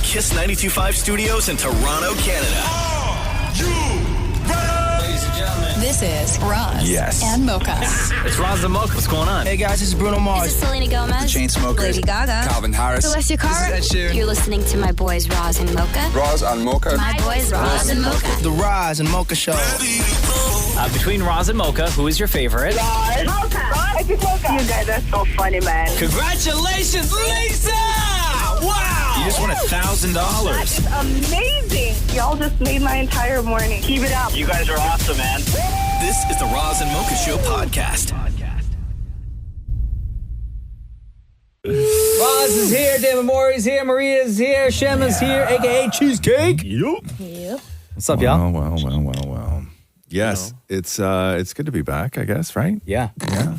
Kiss 92.5 Studios in Toronto, Canada. Are you ready? Ladies and gentlemen, this is Roz and Mocha. It's Roz and Mocha. What's going on? Hey guys, this is Bruno Mars. This is Selena Gomez. The Chainsmokers. Lady Gaga. Calvin Harris. Alessia Cara. This is Ed Sheeran. You're listening to my boys Roz and Mocha. Roz and Mocha. My boys Roz and Mocha. The Roz and Mocha Show. Between Roz and Mocha, who is your favorite? Roz. Mocha. Roz. Mocha. You guys are so funny, man. Congratulations, Lisa! Wow! You just won $1,000. That is amazing. Y'all just made my entire morning. Keep it up. You guys are awesome, man. This is the Roz and Mocha Show podcast. Roz is here, David Morey's here, Maria's here, Shem is here, a.k.a. Cheesecake. Yep. What's up, y'all? Well. Yes, it's good to be back, I guess, right? Yeah,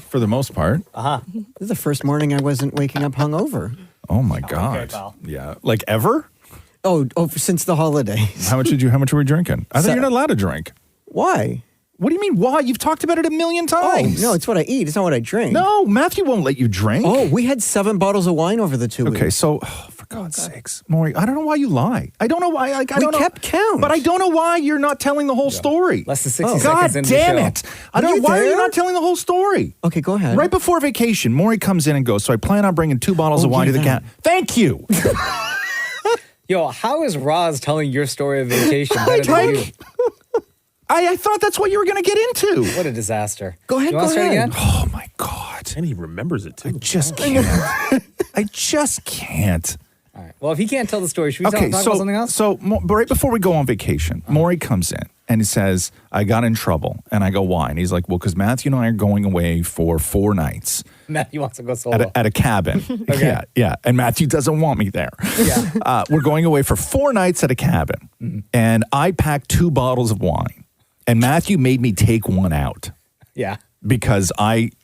for the most part. This is the first morning I wasn't waking up hungover. Oh my God. Okay, pal. Yeah, like ever? Oh, since the holidays. How much were we drinking? I thought you're not allowed to drink. Why? What do you mean, why? You've talked about it a million Oh, times. no, it's what I eat. It's not what I drink. No, Matthew won't let you drink. Oh, we had 7 bottles of wine over the 2 weeks. Okay, so, for God's sakes, Maury, I don't know why you lie. I don't know why. I don't know. kept count. But I don't know why you're not telling the whole story. Less than 60 God seconds into the damn show. it. I don't know. Why are you not telling the whole story? Okay, go ahead. Right before vacation, Maury comes in and goes, so I plan on bringing 2 bottles of wine to the camp. Thank you. Yo, how is Roz telling your story of vacation better than you? I thought that's what you were going to get into. What a disaster. Go ahead, You want to start again? Oh, my God. And he remembers it, too. I just can't. I just can't. All right. Well, if he can't tell the story, should we talk about something else? So right before we go on vacation, Maury comes in and he says, I got in trouble. And I go, why? And he's like, well, because Matthew and I are going away for 4 nights. Matthew wants to go solo. At a cabin. Okay. Yeah. And Matthew doesn't want me there. Yeah. We're going away for 4 nights at a cabin. Mm-hmm. And I packed 2 bottles of wine. And Matthew made me take one out. Yeah. Because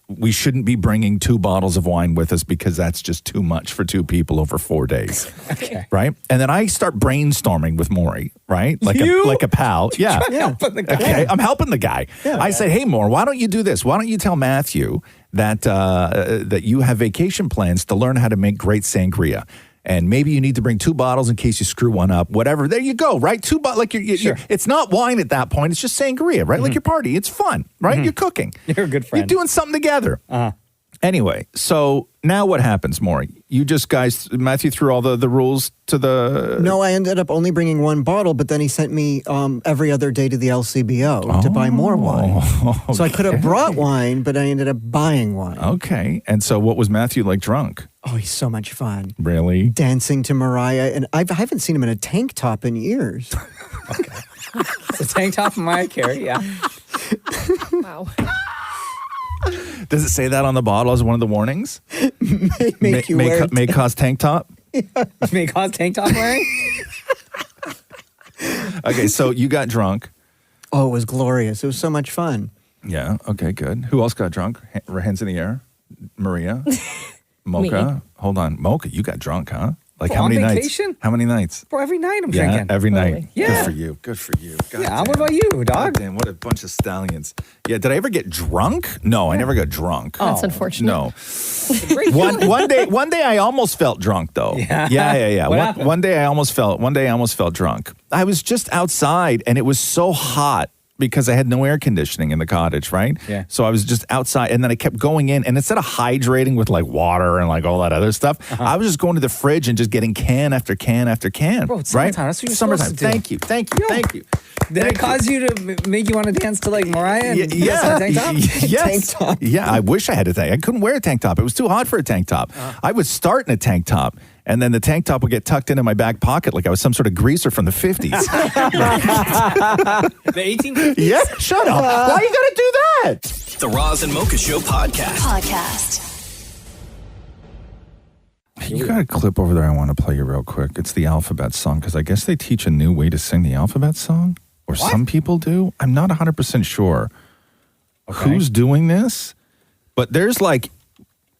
we shouldn't be bringing 2 bottles of wine with us because that's just too much for 2 people over 4 days. Okay. Right? And then I start brainstorming with Maury, right? Like a pal. Yeah. Helping the guy. Okay. I'm helping the guy. Yeah, I said, hey, Maury, why don't you do this? Why don't you tell Matthew that you have vacation plans to learn how to make great sangria? And maybe you need to bring 2 bottles in case you screw one up, whatever. There you go, right? 2 bottles, like you're, it's not wine at that point. It's just sangria, right? Like your party. It's fun, right? You're cooking. You're a good friend. You're doing something together. Anyway, so now what happens, Maury? You just Matthew threw all the rules to the... No, I ended up only bringing 1 bottle, but then he sent me every other day to the LCBO to buy more wine. Okay. So I could have brought wine, but I ended up buying wine. Okay. And so what was Matthew like drunk? Oh, he's so much fun. Really? Dancing to Mariah. And I haven't seen him in a tank top in years. Okay. It's a tank top from Mariah Carey, yeah. Wow. Does it say that on the bottle as one of the warnings? May cause tank top? May cause tank top wearing? Okay, so you got drunk. Oh, it was glorious. It was so much fun. Yeah, okay, good. Who else got drunk? Hands in the air. Maria? Mocha? Hold on. Mocha, you got drunk, huh? Like Bro, how many on nights? vacation? How many nights? Bro, every night I'm drinking. Every night. Yeah. Good for you. Good for you. God Yeah, damn. what about you, dog? God damn, what a bunch of stallions. Yeah, did I ever get drunk? No, I never got drunk. That's unfortunate. No. One day I almost felt drunk though. Yeah. What happened? One day I almost felt drunk. I was just outside and it was so hot because I had no air conditioning in the cottage, right? Yeah. So I was just outside and then I kept going in and instead of hydrating with like water and like all that other stuff, I was just going to the fridge and just getting can after can after can. Bro, it's right? summertime. That's what you're Summertime. supposed to do. Thank you. Did it cause you to make you want to dance to like Mariah and Yeah. tank top? Yes. Tank top. Yeah, I wish I had a tank. I couldn't wear a tank top. It was too hot for a tank top. I would start in a tank top, and then the tank top would get tucked into my back pocket like I was some sort of greaser from the 50s. The 1850s? Yeah, shut up. Why you gotta do that? The Roz and Mocha Show podcast. You got a clip over there I want to play you real quick. It's the alphabet song, because I guess they teach a new way to sing the alphabet song. Or some people do. I'm not 100% sure who's doing this. But there's like,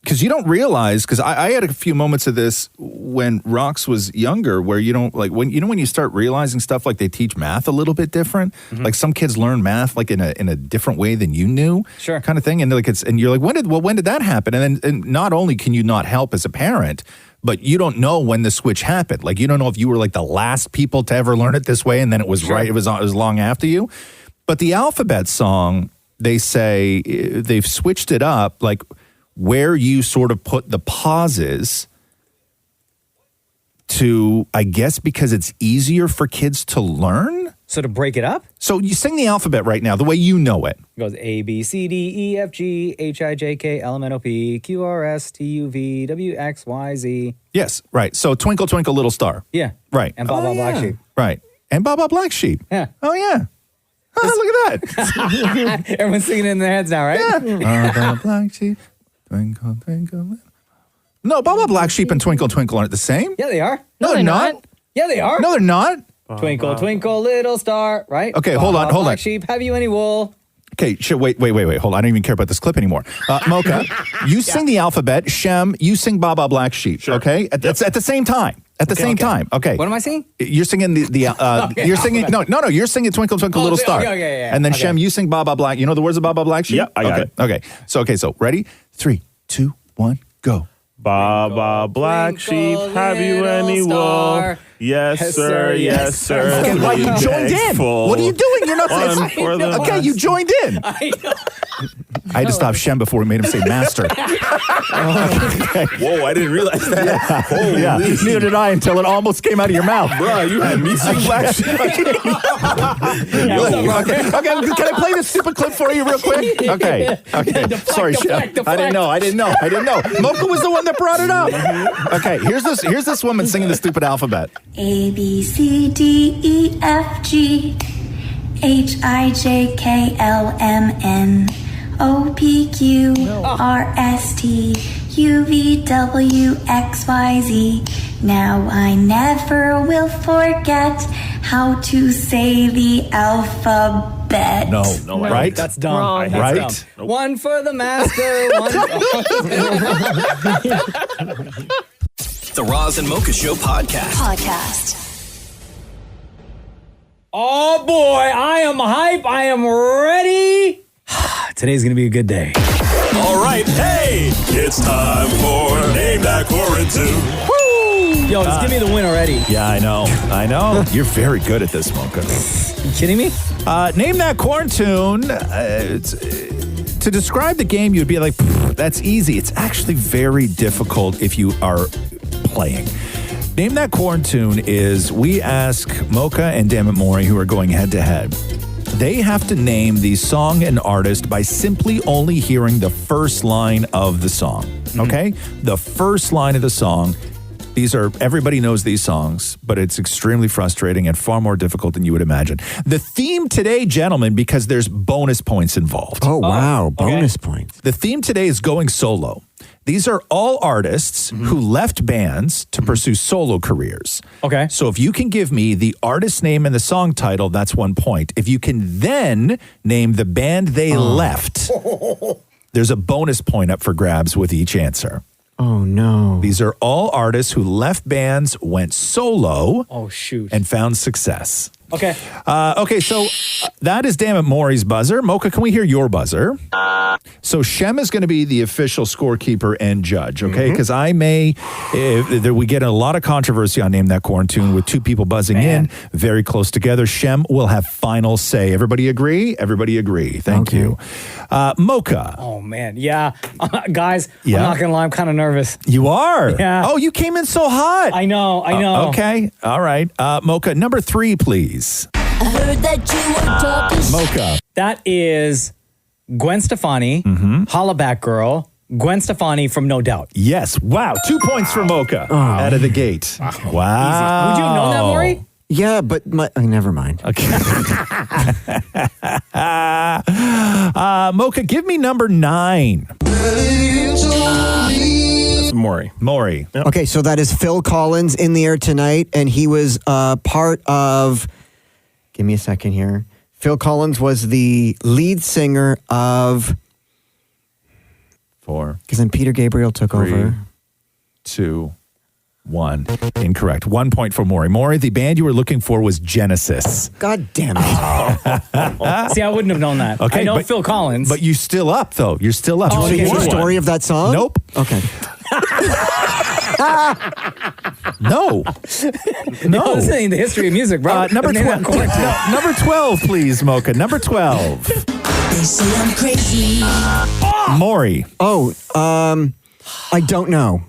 because you don't realize, because I had a few moments of this when Rox was younger, where you don't like, when you start realizing stuff like they teach math a little bit different. Like some kids learn math like in a different way than you knew. Sure. Kind of thing. And like and you're like, when did that happen? And then not only can you not help as a parent, but you don't know when the switch happened. Like, you don't know if you were like the last people to ever learn it this way and then it was right, it was long after you. But the alphabet song, they say they've switched it up, like where you sort of put the pauses to, I guess, because it's easier for kids to learn. So to break it up? So you sing the alphabet right now, the way you know it. It goes A, B, C, D, E, F, G, H, I, J, K, L, M, N, O, P, Q, R, S, T, U, V, W, X, Y, Z. Yes, right. So Twinkle, Twinkle, Little Star. Yeah. Right. And Baba Black Sheep. Right. And Baba Black Sheep. Yeah. Oh, yeah. Oh, look at that. Everyone's singing it in their heads now, right? Yeah. Baba Black Sheep, Twinkle, Twinkle. No, Baba Black Sheep and Twinkle, Twinkle aren't the same. Yeah, they are. No, they're not. Yeah, they are. No, they're not. Twinkle, twinkle, little star, right? Okay, hold on. Black sheep, have you any wool? Okay, wait. Hold on. I don't even care about this clip anymore. Mocha, you sing the alphabet. Shem, you sing Baba Black Sheep. Sure. Okay, at the same time. At the same time. Okay. What am I singing? You're singing Okay, you're singing no. You're singing Twinkle Twinkle Little Star. Okay, and then Shem, you sing Baba Black. You know the words of Baba Black Sheep? Yeah, I got it. Okay. So ready? 3, 2, 1, go. Baba Black Sheep, have you any wool? Yes, sir. Yes, sir. Okay, why you joined in? What are you doing? You're not saying. Okay, you joined in. I know. I had to stop Shem before we made him say master. Whoa, I didn't realize that. Yeah. Neither did I until it almost came out of your mouth. Bro, you had me sing Black Sheep. Okay, can I play this stupid clip for you real quick? Okay. Sorry, Shem. I didn't know. Mocha was the one that brought it up. Okay, here's this woman singing the stupid alphabet. A, B, C, D, E, F, G, H, I, J, K, L, M, N, O, P, Q, R, S, T, U, V, W, X, Y, Z. Now I never will forget how to say the alphabet. No, right? That's dumb. Right? That's dumb. Nope. One for the master. The Roz and Mocha Show podcast. Oh boy, I am hype. I am ready. Today's going to be a good day. All right, hey, it's time for Name That Quarantune. Woo! Yo, just give me the win already. Yeah, I know. You're very good at this, Mocha. You kidding me? Name That Quarantune. To describe the game, you'd be like, that's easy. It's actually very difficult if you are playing. Name That Quarantune is we ask Mocha and Dammit Maury, who are going head to head. They have to name the song and artist by simply only hearing the first line of the song. Okay? The first line of the song. Everybody knows these songs, but it's extremely frustrating and far more difficult than you would imagine. The theme today, gentlemen, because there's bonus points involved. Oh, wow. Bonus points. The theme today is going solo. These are all artists who left bands to pursue solo careers. Okay. So if you can give me the artist name and the song title, that's 1 point. If you can then name the band they left, there's a bonus point up for grabs with each answer. Oh, no. These are all artists who left bands, went solo, Oh, shoot. and found success. Okay. So that is Dammit Maury's buzzer. Mocha, can we hear your buzzer? So Shem is going to be the official scorekeeper and judge, okay? Because I may, we get a lot of controversy on Name That Quarantune with two people buzzing in, very close together. Shem will have final say. Everybody agree? Everybody agree. Thank you. Mocha. Oh, man. Yeah. Guys, Yeah. I'm not going to lie. I'm kind of nervous. You are? Yeah. Oh, you came in so hot. I know. Okay. All right. Mocha, number 3, please. I heard that you were talking Mocha. That is Gwen Stefani, Hollaback Girl, Gwen Stefani from No Doubt. Yes. Wow. 2 points for Mocha out of the gate. Wow. Easy. Would you have known that, Maury? Yeah, but never mind. Okay. Mocha, give me number 9. Maury. Yep. Okay, so that is Phil Collins in the air tonight, and he was part of. Give me a second here. Phil Collins was the lead singer of. 4, Because then Peter Gabriel took 3, over. 2, 1. Incorrect. 1 point for Maury. Maury, the band you were looking for was Genesis. God damn it. See, I wouldn't have known that. Okay, I know but- Phil Collins. But you're still up, though. You're still up. Oh, So okay. here's the story of that song? Nope. Okay. No. No. This ain't the history of music, bro. Number 12. Number 12, please, Mocha. Number 12. They say I'm crazy. Maury. I don't know.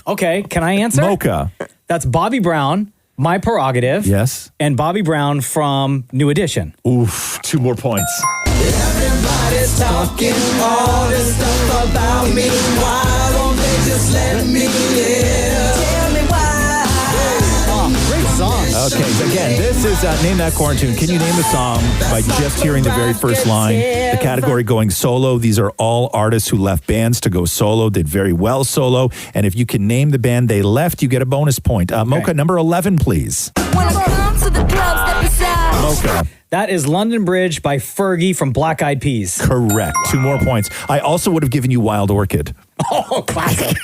Okay, can I answer? Mocha. That's Bobby Brown, My Prerogative. Yes. And Bobby Brown from New Edition. Oof, 2 more points. Everybody's talking all this stuff about me. Why won't they just let me live? Tell me why. Oh, great song. Okay, again, this is Name That Quarantune. Can you name the song by just hearing the very first line? The category going solo. These are all artists who left bands to go solo, did very well solo. And if you can name the band they left, you get a bonus point. Mocha, number 11, please. When I come to the club, step aside. Mocha. That is London Bridge by Fergie from Black Eyed Peas. Correct. 2 more points. I also would have given you Wild Orchid. Oh, classic.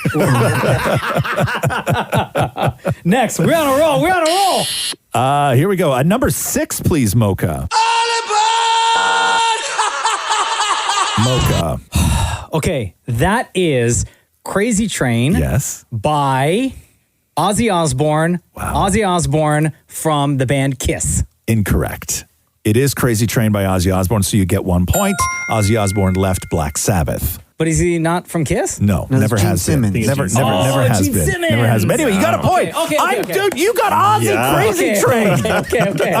Next, we're on a roll. We're on a roll. Here we go. Number 6, please, Mocha. Mocha. Okay, that is Crazy Train. Yes. By Ozzy Osbourne. Wow. Ozzy Osbourne from the band Kiss. Incorrect. It is Crazy Train by Ozzy Osbourne, so you get 1 point. Ozzy Osbourne left Black Sabbath. But is he not from Kiss? No, never Gene has Simmons. been. Never Gene has Simmons. been. Never has been. Anyway, you got a point. Okay. Dude, you got Ozzy Crazy Train.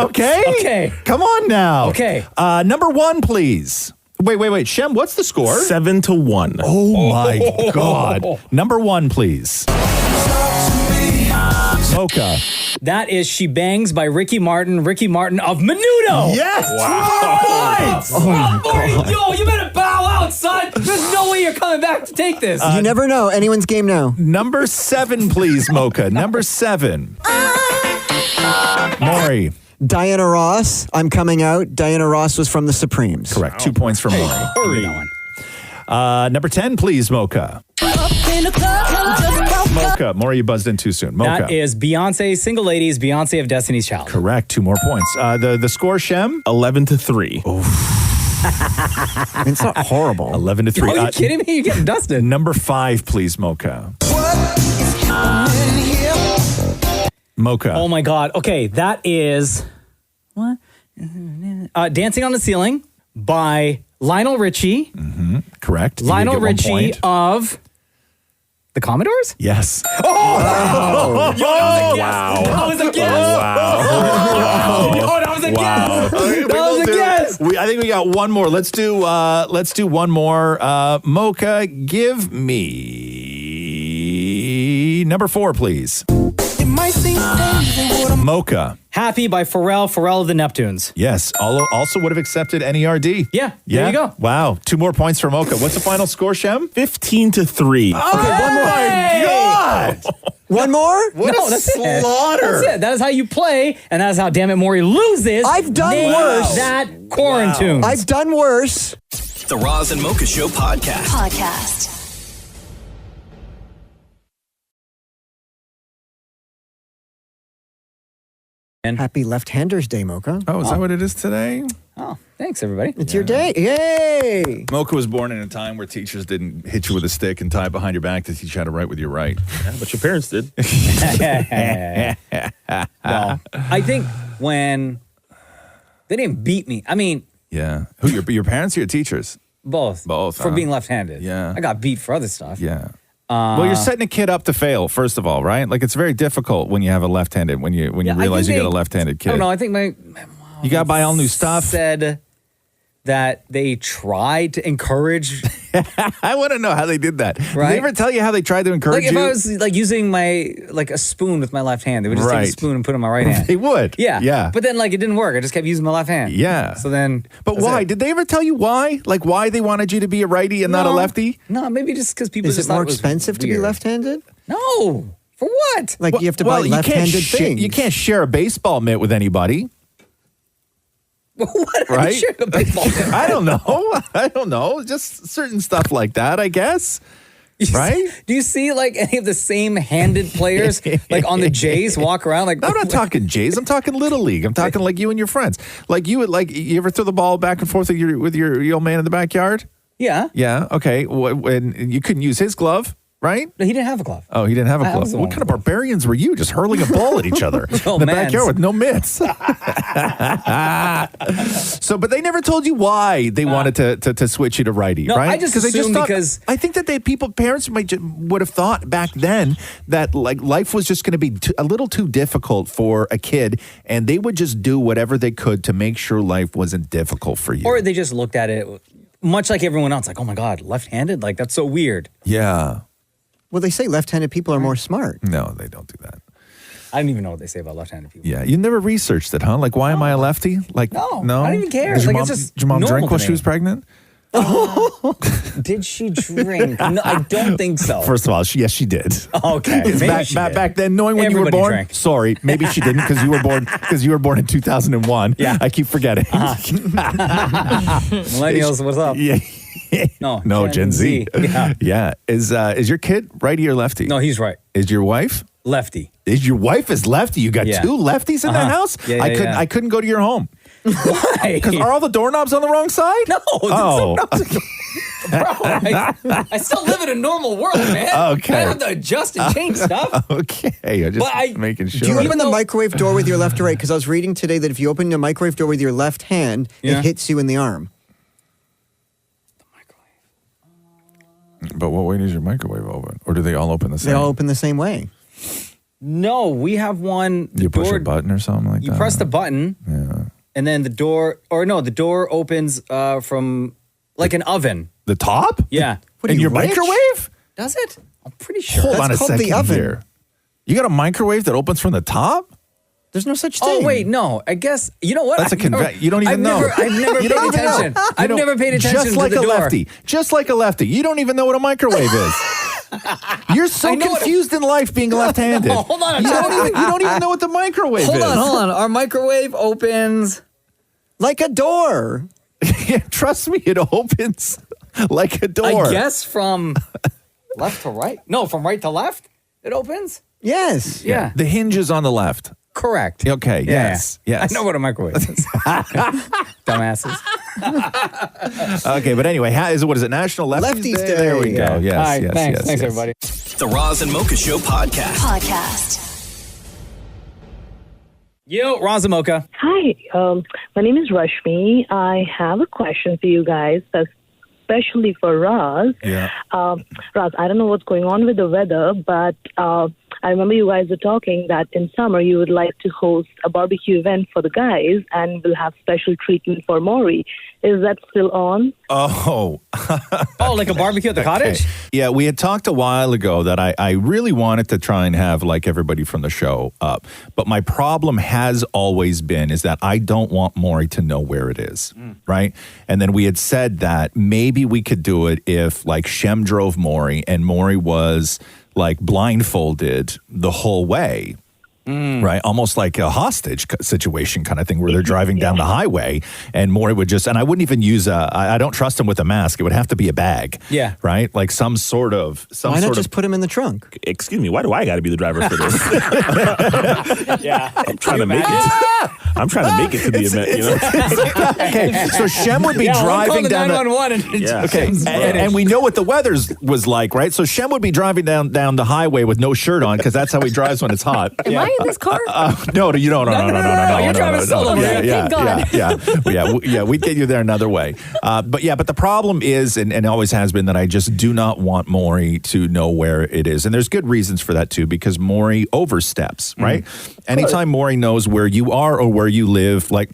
Okay. Come on now. Okay. Number 1, please. Wait. Shem, what's the score? 7-1. Oh my God. Number 1, please. Mocha. That is She Bangs by Ricky Martin of Menudo. Yes. Wow. Yo, you better bow out, son. There's no way you're coming back to take this. You never know. Anyone's game now. Number 7, please, Mocha. Number 7. Maury. Diana Ross, I'm Coming Out. Diana Ross was from the Supremes. Correct. 2 points for Maury. Number 10, please, Mocha. Mocha. Maury, you buzzed in too soon. Mocha. That is Beyonce, Single Ladies, Beyonce of Destiny's Child. Correct. 2 more points. The score, Shem? 11-3. It's not horrible. 11-3. Are you kidding me? You're getting dusted. Number 5, please, Mocha. Mocha. Oh my God. Okay, that is what? Dancing on the Ceiling by Lionel Richie. Mm-hmm. Correct. Lionel Richie of the Commodores? Yes. Oh! Yo, that was a guess. Wow. Yo, that was a guess. That was a guess. I think we got one more. Let's do one more. Mocha, give me number 4, please. Mocha. Happy by Pharrell of the Neptunes. Yes. Also would have accepted NERD. Yeah. There you go. Wow. 2 more points for Mocha. What's the final score, Shem? 15-3. Okay, one more. My God. One more? That's slaughter. That's it. That is how you play, and that is how, damn it, Maury loses. I've done Name worse. That Quarantune. Wow. I've done worse. The Roz and Mocha Show podcast. Happy Left-Handers Day, Mocha. Oh, is that what it is today? Oh, thanks, everybody. It's your day. Yay! Mocha was born in a time where teachers didn't hit you with a stick and tie it behind your back to teach you how to write with your right. Yeah, but your parents did. Well, I think when they didn't beat me, I mean, Yeah. Who, your parents or your teachers? both. Both, For huh? being left-handed. Yeah. I got beat for other stuff. Yeah. Well, you're setting a kid up to fail, first of all, right? Like, it's very difficult when you have a left-handed, when you realize you got a left-handed kid. I don't know. I think my mom You got to buy all new stuff. said that they tried to encourage. I want to know how they did that. Did Right? they ever tell you how they tried to encourage Like if you? I was like using a spoon with my left hand, they would just take Right. a spoon and put it in my right hand. They would. Yeah. Yeah. But then like it didn't work. I just kept using my left hand. Yeah. So then. But that's why? it. Did they ever tell you why? Like why they wanted you to be a righty and not a No. lefty? No, maybe just because people Is just it more thought was expensive to be weird. left-handed? No. For what? Like you have to buy you can't left-handed things. You can't share a baseball mitt with anybody. What? Right? Sure, a baseball bat. I don't know. Just certain stuff like that, I guess. Right? Do you see like any of the same handed players like on the Jays walk around like? I'm not talking Jays. I'm talking Little League. I'm talking like you and your friends. Like you ever throw the ball back and forth with your old man in the backyard? Yeah. Yeah. Okay. When you couldn't use his glove, right? No, he didn't have a glove. Oh, he didn't have a I glove. was the What one kind of barbarians were you? Just hurling a ball at each other Oh, in the man. backyard with no mitts. So, but they never told you why they wanted to switch you to righty, No, right? I just they assumed thought, because- I think that parents would have thought back then that like life was just going to be a little too difficult for a kid, and they would just do whatever they could to make sure life wasn't difficult for you. Or they just looked at it much like everyone else, like, oh my God, left-handed? Like, that's so weird. Yeah. Well, they say left-handed people are more smart. No, they don't do that. I don't even know what they say about left-handed people. Yeah, you never researched it, huh? Like, why am I a lefty? Like, no, I don't even care. Did your Like, mom, it's just did your mom normal drink while to she me. was pregnant? Did she drink? No, I don't think so. First of all, yes, she did. Okay, It's maybe she did. back then, knowing when Everybody you were born. drank. Sorry, maybe she didn't because you were born in 2001. Yeah, I keep forgetting. Millennials, what's up? Yeah. No, Gen Z. Yeah. Is your kid righty or lefty? No, he's right. Is your wife lefty? Is your wife is lefty? You got two lefties in that house? Yeah, I couldn't go to your home. Why? Because are all the doorknobs on the wrong side? No. Oh. Bro, I still live in a normal world, man. Okay. I don't have to adjust and change stuff. Okay, I'm just making sure. Do you open the microwave door with your left or right? Because I was reading today that if you open the microwave door with your left hand, Yeah. it hits you in the arm. But what way does your microwave open? Or do they all open the same? They all open the same way. No, we have one. You push a button or something like You that? press the button, and then the door opens from like an oven. The top? Yeah. In your microwave? Does it? I'm pretty sure. Hold on a second here. You got a microwave that opens from the top? There's no such Oh wait, no. I guess you know what? That's you don't even know. I've never You paid don't even know. attention. You I've don't- never paid attention Just like to the a door. lefty. Just like a lefty. You don't even know what a microwave is. You're so I know what confused in life being left-handed. No, hold on. You don't even know what the microwave is. Hold on. Our microwave opens like a door. Yeah, trust me, it opens like a door. I guess from left to right. No, from right to left. It opens. Yes. Yeah. The hinge is on the left. Correct. Okay. Yeah, Yes. yeah. Yes. I know what a microwave is. Dumbasses. Okay, but anyway, what is it? National Lefties Day? There we go. Yes. All right, yes. thanks. Yes. Thanks, yes. everybody. The Roz and Mocha Show podcast. Yo, Roz and Mocha. Hi, my name is Rashmi. I have a question for you guys, especially for Roz. Yeah. Roz, I don't know what's going on with the weather, but I remember you guys were talking that in summer you would like to host a barbecue event for the guys and will have special treatment for Maury. Is that still on? Oh. Like a barbecue at the cottage? Okay. Yeah, we had talked a while ago that I really wanted to try and have like everybody from the show up. But my problem has always been is that I don't want Maury to know where it is, right? And then we had said that maybe we could do it if like Shem drove Maury and Maury was like blindfolded the whole way. Right, almost like a hostage situation kind of thing where they're driving down the highway and Maury would and I wouldn't even use I don't trust him with a mask. It would have to be a bag. Yeah. Right? Like some sort of. Why not just put him in the trunk? Excuse me, why do I got to be the driver for this? Yeah. I'm trying to make it. I'm trying to make it to the event, you know? Okay, so Shem would be driving down the 911 Yeah. Okay, and we know what the weather's was like, right? So Shem would be driving down the highway with no shirt on because that's how he drives when it's hot. Am I in this car? No, you don't. No. You're driving solo. Thank God. Yeah. We'd get you there another way. But the problem is, and always has been, that I just do not want Maury to know where it is, and there's good reasons for that too, because Maury oversteps, right? Anytime Maury knows where you are or where you live, like.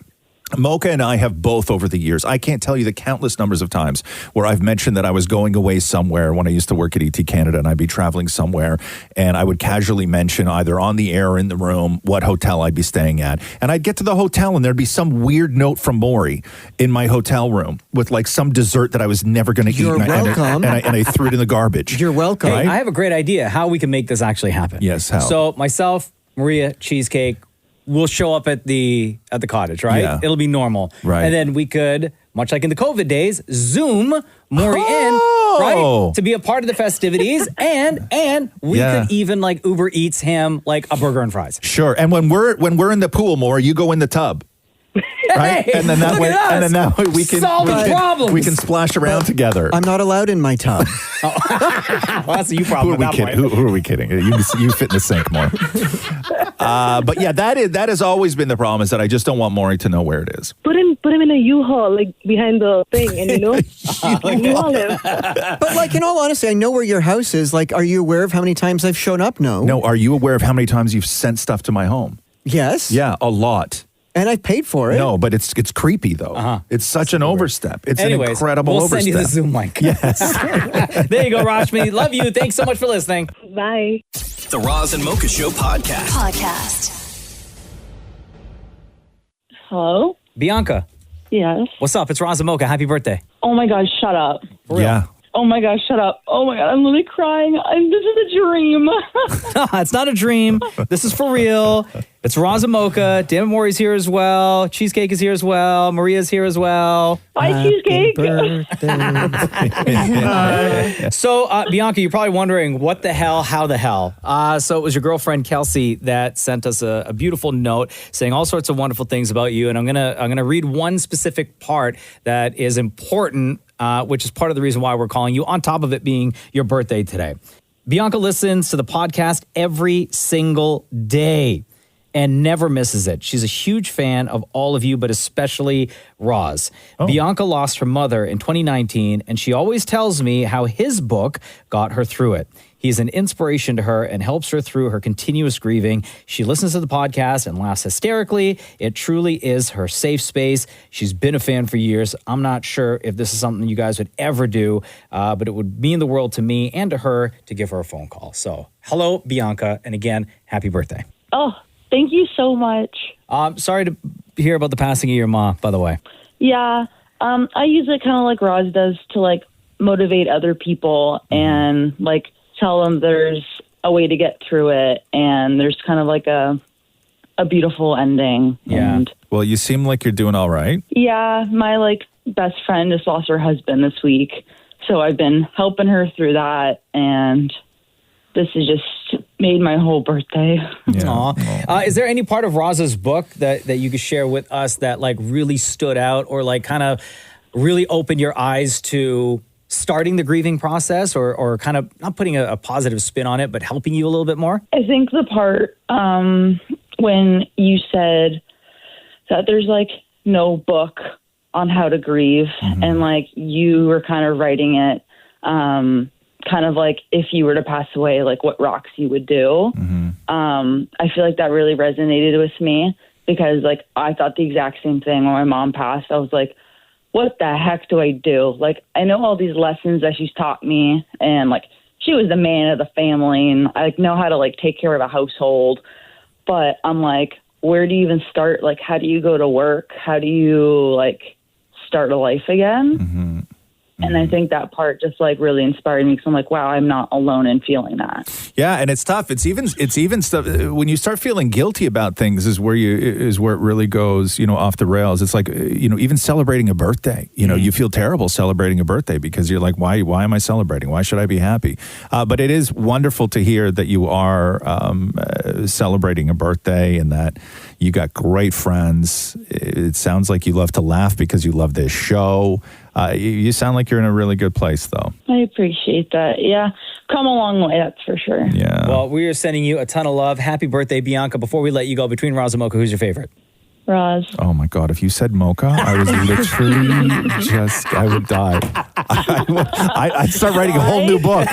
Mocha and I have both over the years. I can't tell you the countless numbers of times where I've mentioned that I was going away somewhere when I used to work at ET Canada and I'd be traveling somewhere and I would casually mention either on the air or in the room what hotel I'd be staying at. And I'd get to the hotel and there'd be some weird note from Maury in my hotel room with like some dessert that I was never going to eat. You're welcome. And I threw it in the garbage. You're welcome. Hey, I have a great idea how we can make this actually happen. Yes, how? So myself, Maria, Cheesecake, we'll show up at the cottage, right? Yeah. It'll be normal. Right. And then we could, much like in the COVID days, Zoom Maury in, right? To be a part of the festivities. and we could even like Uber Eats him like a burger and fries. Sure. And when we're in the pool, Maury, you go in the tub. right? Hey, And then that look way, at us. and then that way we can Solving problems. We can splash around together. I'm not allowed in my tub. Well, that's a you problem Who are at we that kidding? point. Who are we kidding? You fit in the sink more. But yeah, that has always been the problem, is that I just don't want Maury to know where it is. Put him in a U-Haul, like behind the thing, and you haul him. But like, in all honesty, I know where your house is. Like, are you aware of how many times I've shown up? No. No, are you aware of how many times you've sent stuff to my home? Yes. Yeah, a lot. And I paid for it. No, but it's creepy though. It's such an overstep. It's an incredible we'll overstep. send you the Zoom link. Yes. There you go, Rashmi. Love you. Thanks so much for listening. Bye. The Roz and Mocha Show podcast. Hello? Bianca, Yes. what's up? It's Roz and Mocha. Happy birthday. Oh my gosh, shut up. Yeah. Oh my gosh, shut up. Oh my God, I'm literally crying. This is a dream. It's not a dream. This is for real. It's Roz and Mocha. Dan Maury's here as well. Cheesecake is here as well. Maria's here as well. Bye, Cheesecake. So, Bianca, you're probably wondering what the hell, how the hell. So it was your girlfriend Kelsey that sent us a beautiful note saying all sorts of wonderful things about you, and I'm gonna read one specific part that is important, which is part of the reason why we're calling you, on top of it being your birthday today. Bianca listens to the podcast every single day and never misses it. She's a huge fan of all of you, but especially Roz. Bianca lost her mother in 2019, and she always tells me how his book got her through it. He's an inspiration to her and helps her through her continuous grieving. She listens to the podcast and laughs hysterically. It truly is her safe space. She's been a fan for years. I'm not sure if this is something you guys would ever do, but it would mean the world to me and to her to give her a phone call. So, hello, Bianca, and again, happy birthday. Oh, thank you so much. Sorry to hear about the passing of your mom, by the way. Yeah, I use it kind of like Roz does to like motivate other people and like tell them there's a way to get through it and there's kind of like a beautiful ending. Yeah. And Well, you seem like you're doing all right. yeah, my like best friend just lost her husband this week. So I've been helping her through that, and this has just made my whole birthday. Aw. Is there any part of Roz's book that you could share with us that like really stood out or like kind of really opened your eyes to starting the grieving process or kind of not putting a positive spin on it, but helping you a little bit more? I think the part when you said that there's like no book on how to grieve and like you were kind of writing it kind of like if you were to pass away, like what rocks you would do. I feel like that really resonated with me because like I thought the exact same thing when my mom passed. I was like, what the heck do I do? Like, I know all these lessons that she's taught me and like she was the man of the family and I like know how to like take care of a household, but I'm like, where do you even start? Like, how do you go to work? How do you like start a life again? And I think that part just like really inspired me because I'm like, wow, I'm not alone in feeling that. Yeah, and it's tough. It's even stuff when you start feeling guilty about things is where it really goes, off the rails. It's like, even celebrating a birthday, you feel terrible celebrating a birthday because you're like, why am I celebrating? Why should I be happy? But it is wonderful to hear that you are celebrating a birthday and that you got great friends. It sounds like you love to laugh because you love this show. You sound like you're in a really good place, though. I appreciate that. Yeah. Come a long way, that's for sure. Yeah. Well, we are sending you a ton of love. Happy birthday, Bianca. Before we let you go, between Roz and Mocha, who's your favorite? Roz. Oh, my God. If you said Mocha, I was literally I would die. I'd start writing a whole new book.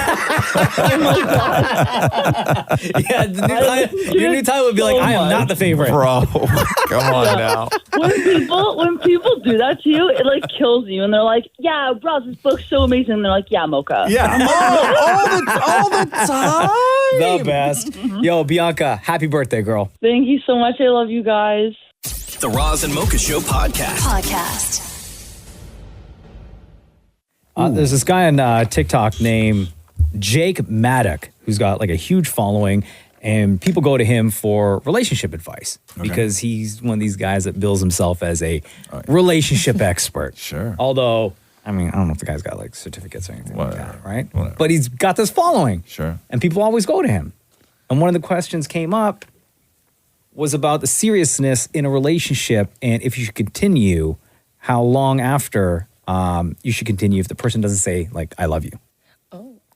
Yeah, your new title would be like, I am not the favorite. Bro, come on now. When people do that to you, it like kills you. And they're like, yeah, Roz, this book's so amazing. And they're like, yeah, Mocha. Yeah. all the time. The best. Yo, Bianca, happy birthday, girl. Thank you so much. I love you guys. The Roz and Mocha Show podcast. There's this guy on TikTok named Jake Maddock who's got like a huge following, and people go to him for relationship advice because he's one of these guys that bills himself as a relationship expert. Sure. Although, I mean, I don't know if the guy's got like certificates or anything like that, right? But he's got this following. Sure. And people always go to him. And one of the questions came up, was about the seriousness in a relationship and if you should continue, how long after you should continue if the person doesn't say, like, I love you.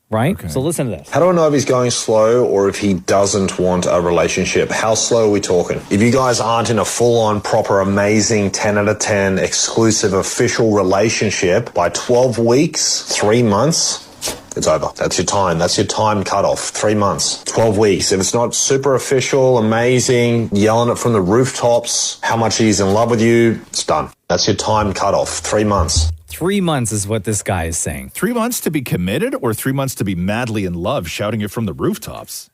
Right? Okay. So listen to this. How do I know if he's going slow or if he doesn't want a relationship? How slow are we talking? If you guys aren't in a full-on, proper, amazing 10 out of 10 exclusive official relationship by 12 weeks, 3 months, it's over. That's your time. That's your time cutoff. 3 months, 12 weeks. If it's not super official, amazing, yelling it from the rooftops, how much he's in love with you, it's done. That's your time cutoff. 3 months. 3 months is what this guy is saying. 3 months to be committed or 3 months to be madly in love, shouting it from the rooftops?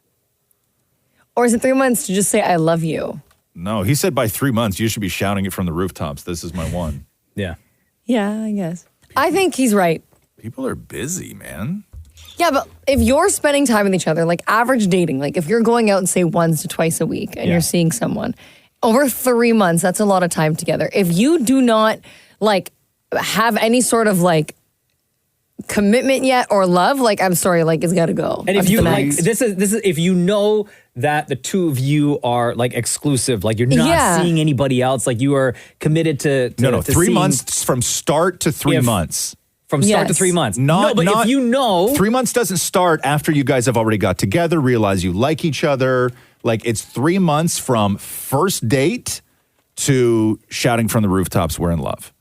Or is it 3 months to just say, I love you? No, he said by 3 months, you should be shouting it from the rooftops. This is my one. Yeah. Yeah, I guess. I think he's right. People are busy, man. Yeah, but if you're spending time with each other, like average dating, like if you're going out and say once to twice a week and you're seeing someone, over 3 months, that's a lot of time together. If you do not, like, have any sort of like commitment yet or love, like I'm sorry, like it's got to go. And if you like, this is if you know that the two of you are like exclusive, like you're not seeing anybody else, like you are committed to No, to 3 seeing- months from start to 3 months. From start to 3 months. But if you know 3 months doesn't start after you guys have already got together, realize you like each other. Like it's 3 months from first date to shouting from the rooftops, we're in love.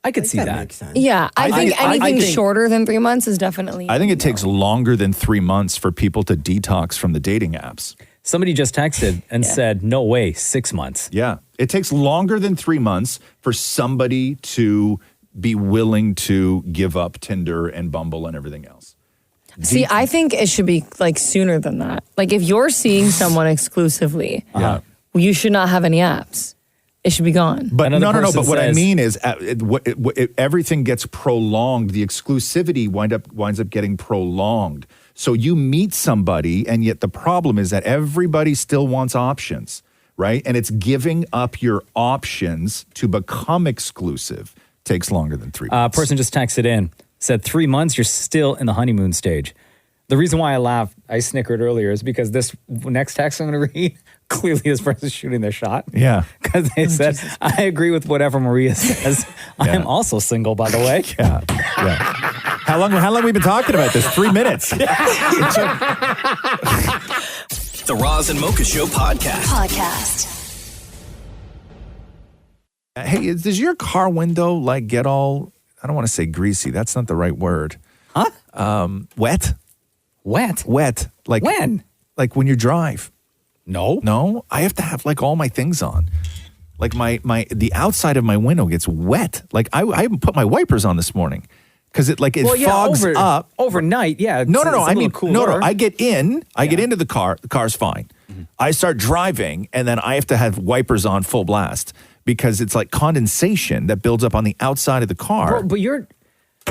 I could see that. Yeah, I think anything shorter than 3 months is definitely. I think it takes longer than 3 months for people to detox from the dating apps. Somebody just texted and said, no way, 6 months. Yeah. It takes longer than 3 months for somebody to be willing to give up Tinder and Bumble and everything else. See, I think it should be like sooner than that. Like if you're seeing someone exclusively, you should not have any apps. It should be gone. But no. But what I mean is, everything gets prolonged. The exclusivity winds up getting prolonged. So you meet somebody, and yet the problem is that everybody still wants options, right? And it's giving up your options to become exclusive takes longer than 3 months. Person just texted in, said 3 months, you're still in the honeymoon stage. The reason why I laughed, I snickered earlier, is because this next text I'm going to read, clearly this person's shooting their shot. Yeah. Because they said, I agree with whatever Maria says. I am also single, by the way. Yeah. How long have we been talking about this? 3 minutes. The Roz and Mocha Show podcast. Hey, does your car window like get all, I don't want to say greasy. That's not the right word. Huh? Wet? Wet. Like when? Like when you drive. No. I have to have like all my things on. Like the outside of my window gets wet. Like I haven't put my wipers on this morning because it fogs up overnight. Yeah. No. I mean, no. I get in. I get into the car. The car's fine. Mm-hmm. I start driving, and then I have to have wipers on full blast because it's like condensation that builds up on the outside of the car. But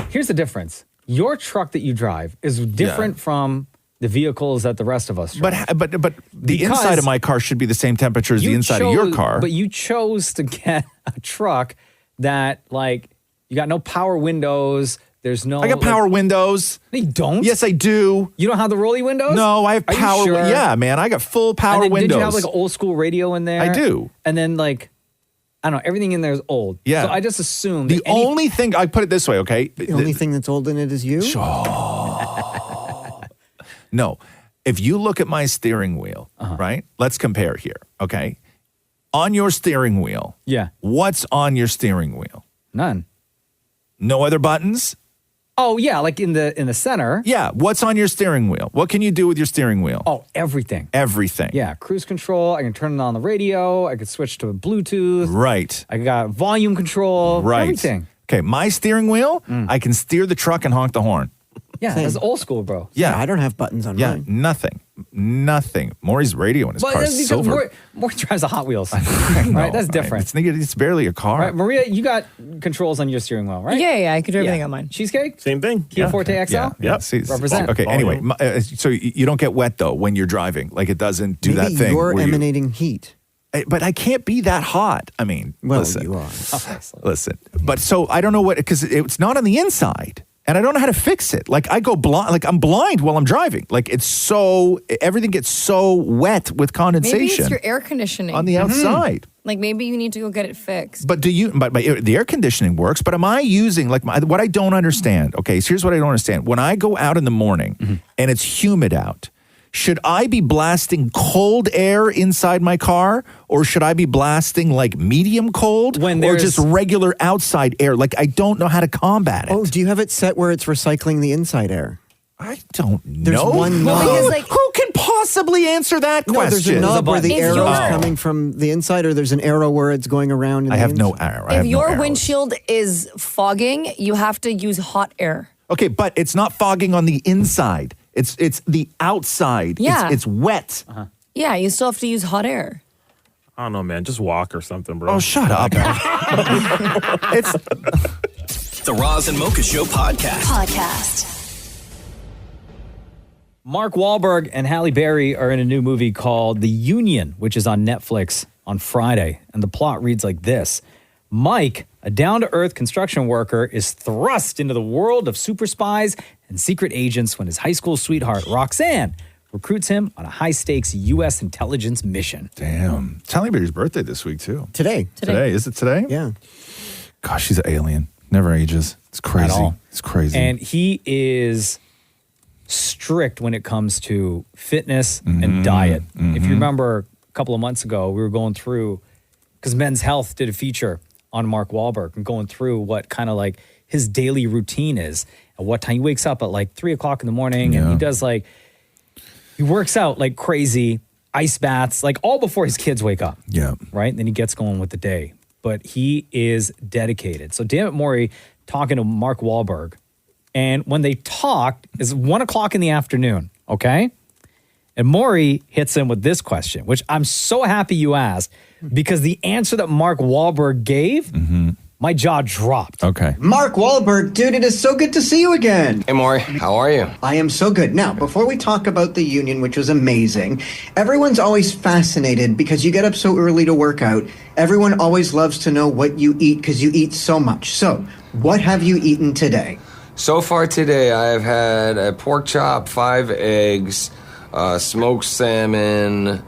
here's the difference. Your truck that you drive is different from the vehicles that the rest of us drive. But the inside of my car should be the same temperature as the inside of your car. But you chose to get a truck that, like, you got no power windows. There's no. I got power windows. You don't? Yes, I do. You don't have the rolly windows? No, I have Are power. You sure? Yeah, man, I got full power windows. Did you have like an old school radio in there? I do. And then like, I don't know, everything in there is old. Yeah. So I just assumed the only thing, I put it this way, okay? The only thing that's old in it is you? No. If you look at my steering wheel, right? Let's compare here, okay? On your steering wheel. Yeah. What's on your steering wheel? None. No other buttons? Oh, yeah, like in the center. Yeah. What's on your steering wheel? What can you do with your steering wheel? Oh, everything. Everything. Yeah, cruise control. I can turn it on the radio. I could switch to Bluetooth. Right. I got volume control. Right. Everything. Okay, my steering wheel, I can steer the truck and honk the horn. Yeah, that's old school, bro. Yeah. I don't have buttons on mine. Nothing. Maury's radio in his car is silver. More drives the Hot Wheels. Right? That's different. It's barely a car. Right, Maria, you got controls on your steering wheel, right? Yeah, I could do everything on mine. Cheesecake? Same thing. Kia Forte XL? Yeah. See, Represent. Okay, anyway, so you don't get wet though when you're driving. Like it doesn't do that thing. You're emanating heat. But I can't be that hot. I mean, well, listen. you are. Listen. But so I don't know because it's not on the inside. and I don't know how to fix it. Like I go blind, like I'm blind while I'm driving. Like everything gets so wet with condensation. Maybe it's your air conditioning on the outside. Like maybe you need to go get it fixed. But the air conditioning works, but am I using what I don't understand? Okay, so here's what I don't understand. When I go out in the morning and it's humid out, should I be blasting cold air inside my car, or should I be blasting like medium cold, or just regular outside air? Like I don't know how to combat it. Oh, do you have it set where it's recycling the inside air? I don't There's know. one knob. Who can possibly answer that question? No, there's a knob where the arrow is coming from the inside, or there's an arrow where it's going around. In I the have no inside. arrow. If your windshield is fogging, you have to use hot air. Okay, but it's not fogging on the inside. It's the outside. Yeah. It's wet. Yeah, you still have to use hot air. I don't know, man. Just walk or something, bro. Oh, shut up. It's the Roz and Mocha Show podcast. Mark Wahlberg and Halle Berry are in a new movie called The Union, which is on Netflix on Friday. And the plot reads like this. Mike, a down-to-earth construction worker, is thrust into the world of super spies and secret agents when his high school sweetheart, Roxanne, recruits him on a high-stakes U.S. intelligence mission. Damn. It's Halle Berry's birthday this week, too. Today. Is it today? Yeah. Gosh, she's an alien. Never ages. It's crazy. At all. It's crazy. And he is strict when it comes to fitness and diet. If you remember a couple of months ago, we were going through, because Men's Health did a feature on Mark Wahlberg and going through what kind of like his daily routine is and what time he wakes up at like 3 o'clock in the morning and he does like, he works out like crazy, ice baths, like all before his kids wake up. Yeah. Right? And then he gets going with the day. But he is dedicated. So Dammit Maury talking to Mark Wahlberg. And when they talked, it's 1 o'clock in the afternoon, okay? And Maury hits him with this question, which I'm so happy you asked, because the answer that Mark Wahlberg gave, my jaw dropped. Okay. Mark Wahlberg, dude, it is so good to see you again. Hey, Maury, how are you? I am so good. Now, before we talk about The Union, which was amazing, everyone's always fascinated because you get up so early to work out. Everyone always loves to know what you eat because you eat so much. So, what have you eaten today? So far today, I have had a pork chop, 5 eggs, smoked salmon,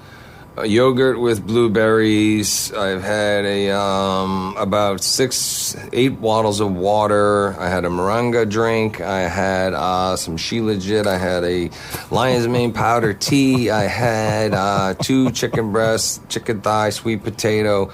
yogurt with blueberries. I've had about 6-8 bottles of water. I had a moringa drink. I had some Shilajit. I had a lion's mane powder tea. I had 2 chicken breasts, chicken thigh, sweet potato,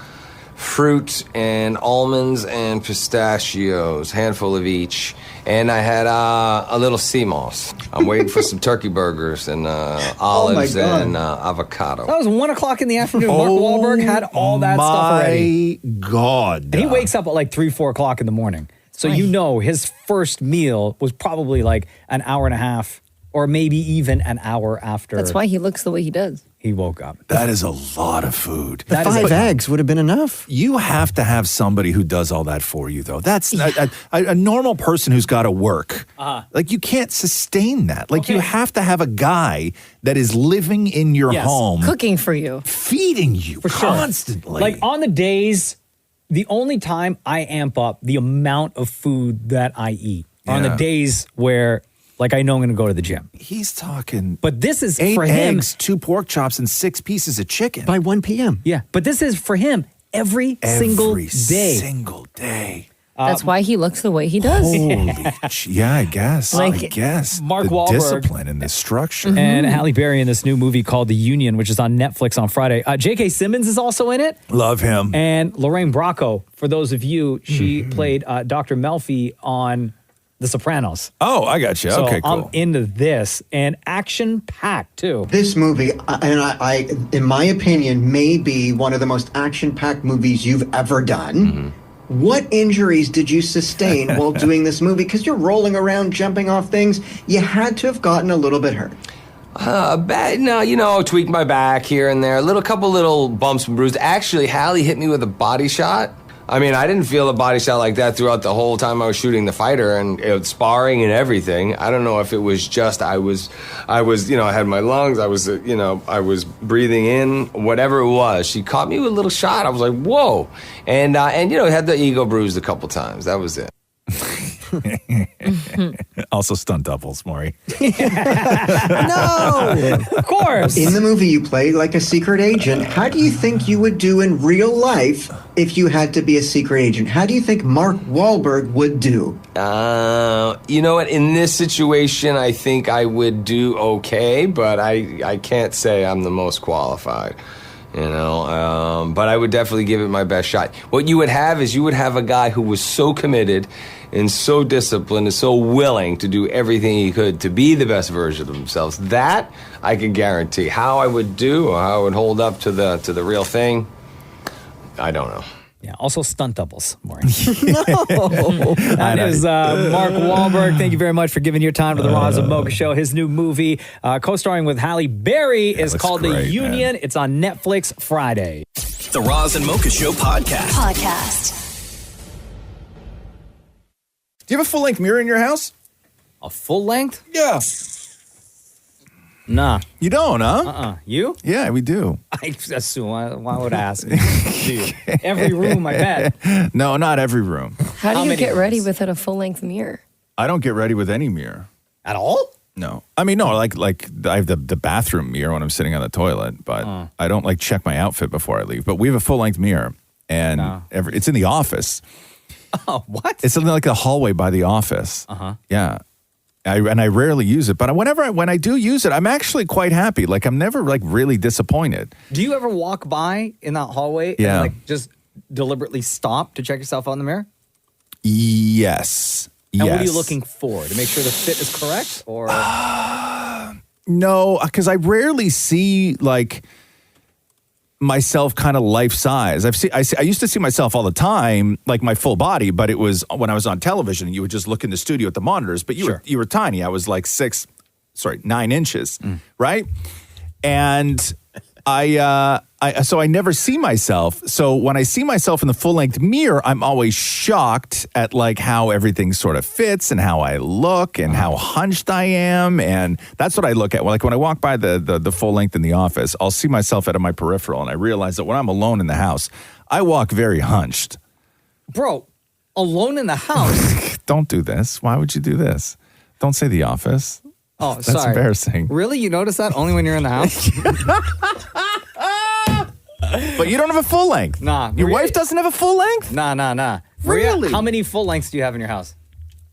fruit, and almonds and pistachios, handful of each. And I had a little sea moss. I'm waiting for some turkey burgers and olives and avocado. That was 1 o'clock in the afternoon. Mark Wahlberg had all that stuff already. My God. And he wakes up at like 3-4 o'clock in the morning. So you know his first meal was probably like an hour and a half or maybe even an hour after. That's why he looks the way he does. He woke up. That is a lot of food. The 5 eggs would have been enough. You have to have somebody who does all that for you, though. That's a normal person who's got to work. Like, you can't sustain that. Like, you have to have a guy that is living in your home. Cooking for you. Feeding you constantly. Like, on the days, the only time I amp up the amount of food that I eat are on the days where, like, I know I'm going to go to the gym. He's talking. But this is 8 for him. eggs, 2 pork chops, and 6 pieces of chicken. By 1 p.m. Yeah. But this is for him every single day. Single day. That's why he looks the way he does. Holy yeah, I guess. Like, I guess. Mark the Wahlberg discipline and the structure. And Halle Berry in this new movie called The Union, which is on Netflix on Friday. J.K. Simmons is also in it. Love him. And Lorraine Bracco, for those of you, she played Dr. Melfi on The Sopranos. Oh, I got you. So Okay, cool. I'm into this, and action-packed, too. This movie, and I, in my opinion, may be one of the most action-packed movies you've ever done. What injuries did you sustain while doing this movie? Because you're rolling around, jumping off things. You had to have gotten a little bit hurt. No, tweaked my back here and there. Couple little bumps and bruises. Actually, Halle hit me with a body shot. I mean, I didn't feel a body shot like that throughout the whole time I was shooting The Fighter and sparring and everything. I don't know if it was just I was, I had my lungs. I was breathing in, whatever it was. She caught me with a little shot. I was like, whoa. And had the ego bruised a couple times. That was it. Also stunt doubles, Maury. No! Of course. In the movie, you play like a secret agent. How do you think you would do in real life if you had to be a secret agent? How do you think Mark Wahlberg would do? You know what? In this situation, I think I would do okay, but I can't say I'm the most qualified. But I would definitely give it my best shot. What you would have is a guy who was so committed and so disciplined and so willing to do everything he could to be the best version of themselves. That I can guarantee. How I would do or how I would hold up to the real thing, I don't know. Yeah, also stunt doubles, Maury. That is Mark Wahlberg. Thank you very much for giving your time to the Roz and Mocha Show. His new movie, co-starring with Halle Berry, is called The Union. Man. It's on Netflix Friday. The Roz and Mocha Show podcast. Do you have a full-length mirror in your house? A full length? Yeah. Nah. You don't, huh? You? Yeah, we do. I assume. Why would I ask? Every room, I bet. No, not every room. How do you get ready without a full-length mirror? I don't get ready with any mirror. At all? No. I mean, no, like I have the bathroom mirror when I'm sitting on the toilet, but I don't like check my outfit before I leave. But we have a full-length mirror, and it's in the office. Oh, what? It's something like the hallway by the office. Uh-huh. Yeah. I rarely use it, but when I do use it, I'm actually quite happy. Like, I'm never like really disappointed. Do you ever walk by in that hallway and like just deliberately stop to check yourself out in the mirror? Yes. And what are you looking for? To make sure the fit is correct? Or no, because I rarely see like myself kind of life size. I used to see myself all the time, like my full body, but it was when I was on television and you would just look in the studio at the monitors, but you were tiny. I was like 9 inches, right? And so I never see myself. So when I see myself in the full-length mirror, I'm always shocked at like how everything sort of fits and how I look and how hunched I am. And that's what I look at. Like when I walk by the full length in the office, I'll see myself out of my peripheral and I realize that when I'm alone in the house, I walk very hunched. Bro, alone in the house? Don't do this. Why would you do this? Don't say The Office. Oh, That's sorry. embarrassing. Really? You notice that only when you're in the house? But you don't have a full length. Nah. Your wife doesn't have a full length? Nah. Really? Maria, how many full lengths do you have in your house?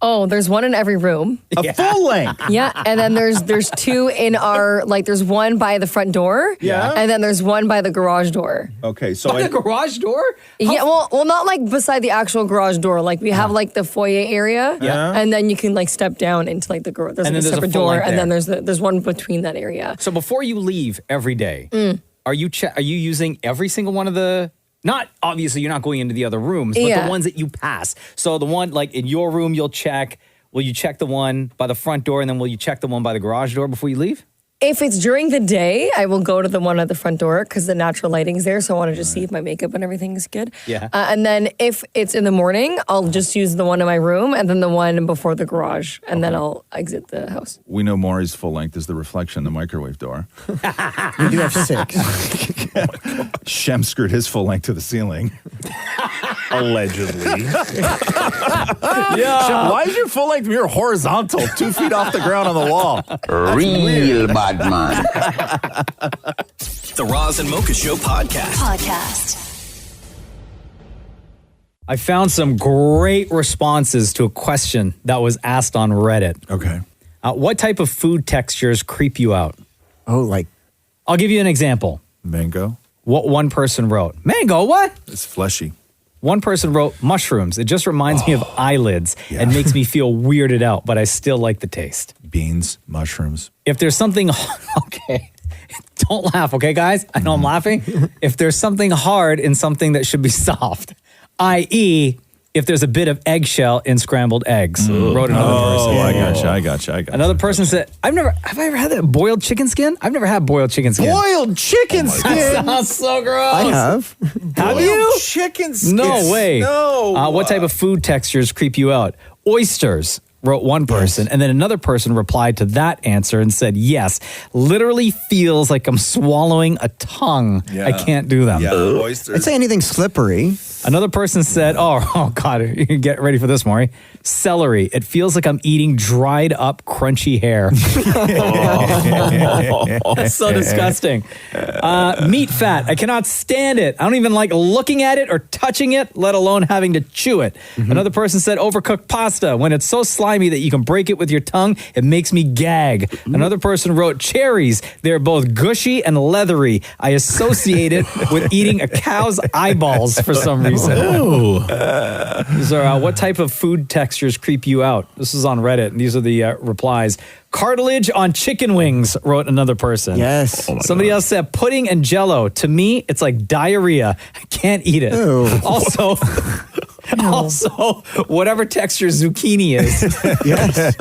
Oh, there's one in every room. A full length? Yeah, and then there's two in our, like there's one by the front door. Yeah. And then there's one by the garage door. Okay, so the garage door? Yeah, well, not like beside the actual garage door. Like we have like the foyer area. Yeah. And then you can like step down into like the garage. There's like a separate full door, length and then there. there's one between that area. So before you leave every day, are you using every single one of the? Not obviously, you're not going into the other rooms, but the ones that you pass. So the one like in your room, you'll check. Will you check the one by the front door, and then will you check the one by the garage door before you leave? If it's during the day, I will go to the one at the front door because the natural lighting's there. So I want to just see if my makeup and everything is good. Yeah. And then if it's in the morning, I'll just use the one in my room and then the one before the garage. And then I'll exit the house. We know Maury's full length is the reflection, the microwave door. You do have 6. Shem screwed his full length to the ceiling. Allegedly. Shem, why is your full length mirror horizontal, 2 feet off the ground on the wall? Real bad man. The Roz and Mocha Show podcast. I found some great responses to a question that was asked on Reddit. Okay. What type of food textures creep you out? Oh, like? I'll give you an example. Mango. What one person wrote. Mango, what? It's fleshy. One person wrote mushrooms. It just reminds me of eyelids and makes me feel weirded out, but I still like the taste. Beans, mushrooms. If there's something, okay, don't laugh, okay, guys? I know I'm laughing. If there's something hard in something that should be soft, i.e., if there's a bit of eggshell in scrambled eggs, wrote another person. Oh, I got you. Another person said, have I ever had that boiled chicken skin? I've never had boiled chicken skin. Boiled chicken skin? That sounds so gross. I have. Have you? Chicken skin? No way. No. What type of food textures creep you out? Oysters, wrote one person. And then another person replied to that answer and said, yes, literally feels like I'm swallowing a tongue. Yeah. I can't do them. Yeah, oysters. I'd say anything slippery. Another person said, oh God, you get ready for this, Maury. Celery. It feels like I'm eating dried up, crunchy hair. It's so disgusting. Meat fat. I cannot stand it. I don't even like looking at it or touching it, let alone having to chew it. Another person said overcooked pasta. When it's so slimy that you can break it with your tongue, it makes me gag. Another person wrote cherries. They're both gushy and leathery. I associate it with eating a cow's eyeballs for some reason. These are what type of food textures creep you out? This is on Reddit, and these are the replies. Cartilage on chicken wings, wrote another person. Yes. Somebody else said pudding and Jell-O. To me, it's like diarrhea. I can't eat it. Also, whatever texture zucchini is. Yes.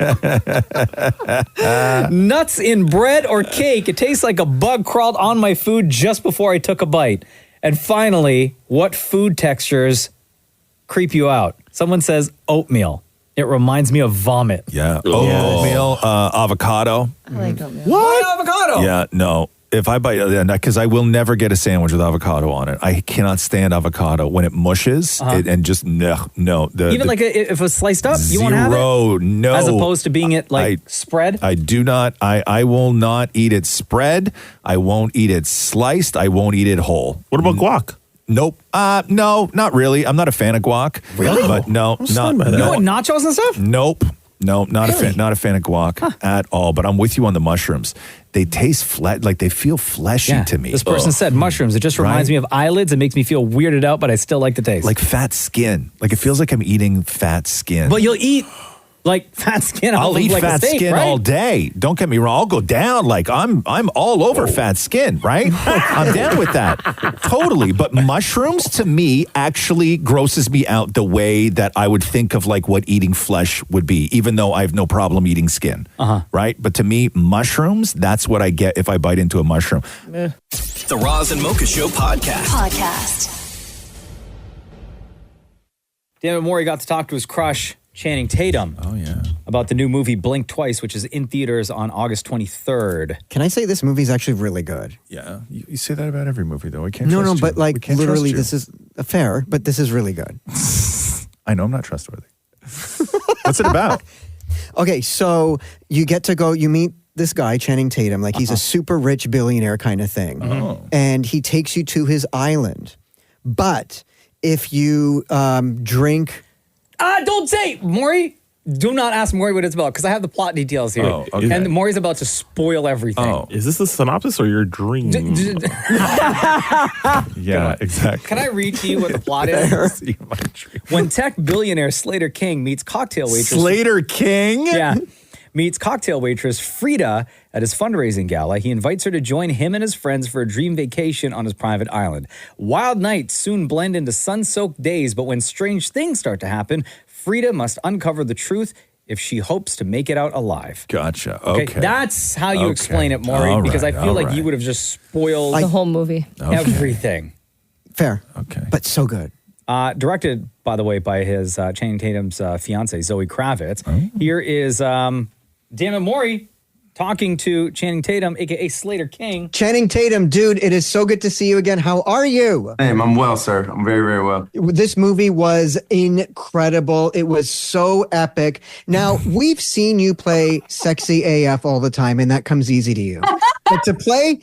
Nuts in bread or cake. It tastes like a bug crawled on my food just before I took a bite. And finally, what food textures creep you out? Someone says oatmeal. It reminds me of vomit. Yeah. Oatmeal, avocado. I like oatmeal. What? Avocado? Yeah, no. If I bite, because I will never get a sandwich with avocado on it. I cannot stand avocado when it mushes and just no. Even like if it's sliced up, you won't have it? No. As opposed to being it like spread? I do not. I will not eat it spread. I won't eat it sliced. I won't eat it whole. What about guac? Nope. No, not really. I'm not a fan of guac. Really? But no, not. You know what, nachos and stuff? Nope. No, not a fan of guac at all. But I'm with you on the mushrooms. They taste flat, like they feel fleshy to me. This person said mushrooms. It just reminds me of eyelids. It makes me feel weirded out, but I still like the taste. Like fat skin. Like it feels like I'm eating fat skin. But you'll eat like fat skin. I'll eat fat skin all day. Don't get me wrong. I'll go down. Like I'm all over fat skin, right? I'm down with that. Totally. But mushrooms to me actually grosses me out the way that I would think of like what eating flesh would be, even though I have no problem eating skin. Right? But to me, mushrooms, that's what I get if I bite into a mushroom. The Roz and Mocha Show podcast. David Morey got to talk to his crush, Channing Tatum. Oh, yeah. About the new movie Blink Twice, which is in theaters on August 23rd. Can I say this movie is actually really good? Yeah. You say that about every movie, though. I can't No, trust you. but like We can't literally, trust you. this is fair, but this is really good. I know I'm not trustworthy. What's it about? Okay, so you get to go, you meet this guy, Channing Tatum, like he's a super rich billionaire kind of thing. And he takes you to his island. But if you drink... Don't say, Maury. Do not ask Maury what it's about because I have the plot details here. Oh, okay. And Maury's about to spoil everything. Oh, is this the synopsis or your dream? Yeah, exactly. Can I read to you what the plot is? When tech billionaire Slater King meets cocktail waitress... Slater King? Yeah. Meets cocktail waitress Frida at his fundraising gala. He invites her to join him and his friends for a dream vacation on his private island. Wild nights soon blend into sun-soaked days, but when strange things start to happen, Frida must uncover the truth if she hopes to make it out alive. Gotcha. Okay. That's how you explain it, Maury, All because I right, feel all like right. you would have just spoiled The whole movie. everything. Fair. Okay. But so good. Directed, by the way, by his Channing Tatum's fiance, Zoe Kravitz. Here is Dammit Maury talking to Channing Tatum, a.k.a. Slater King. Channing Tatum, dude, it is so good to see you again. How are you? Hey, I'm well, sir. I'm very, very well. This movie was incredible. It was so epic. Now, we've seen you play sexy AF all the time, and that comes easy to you. But to play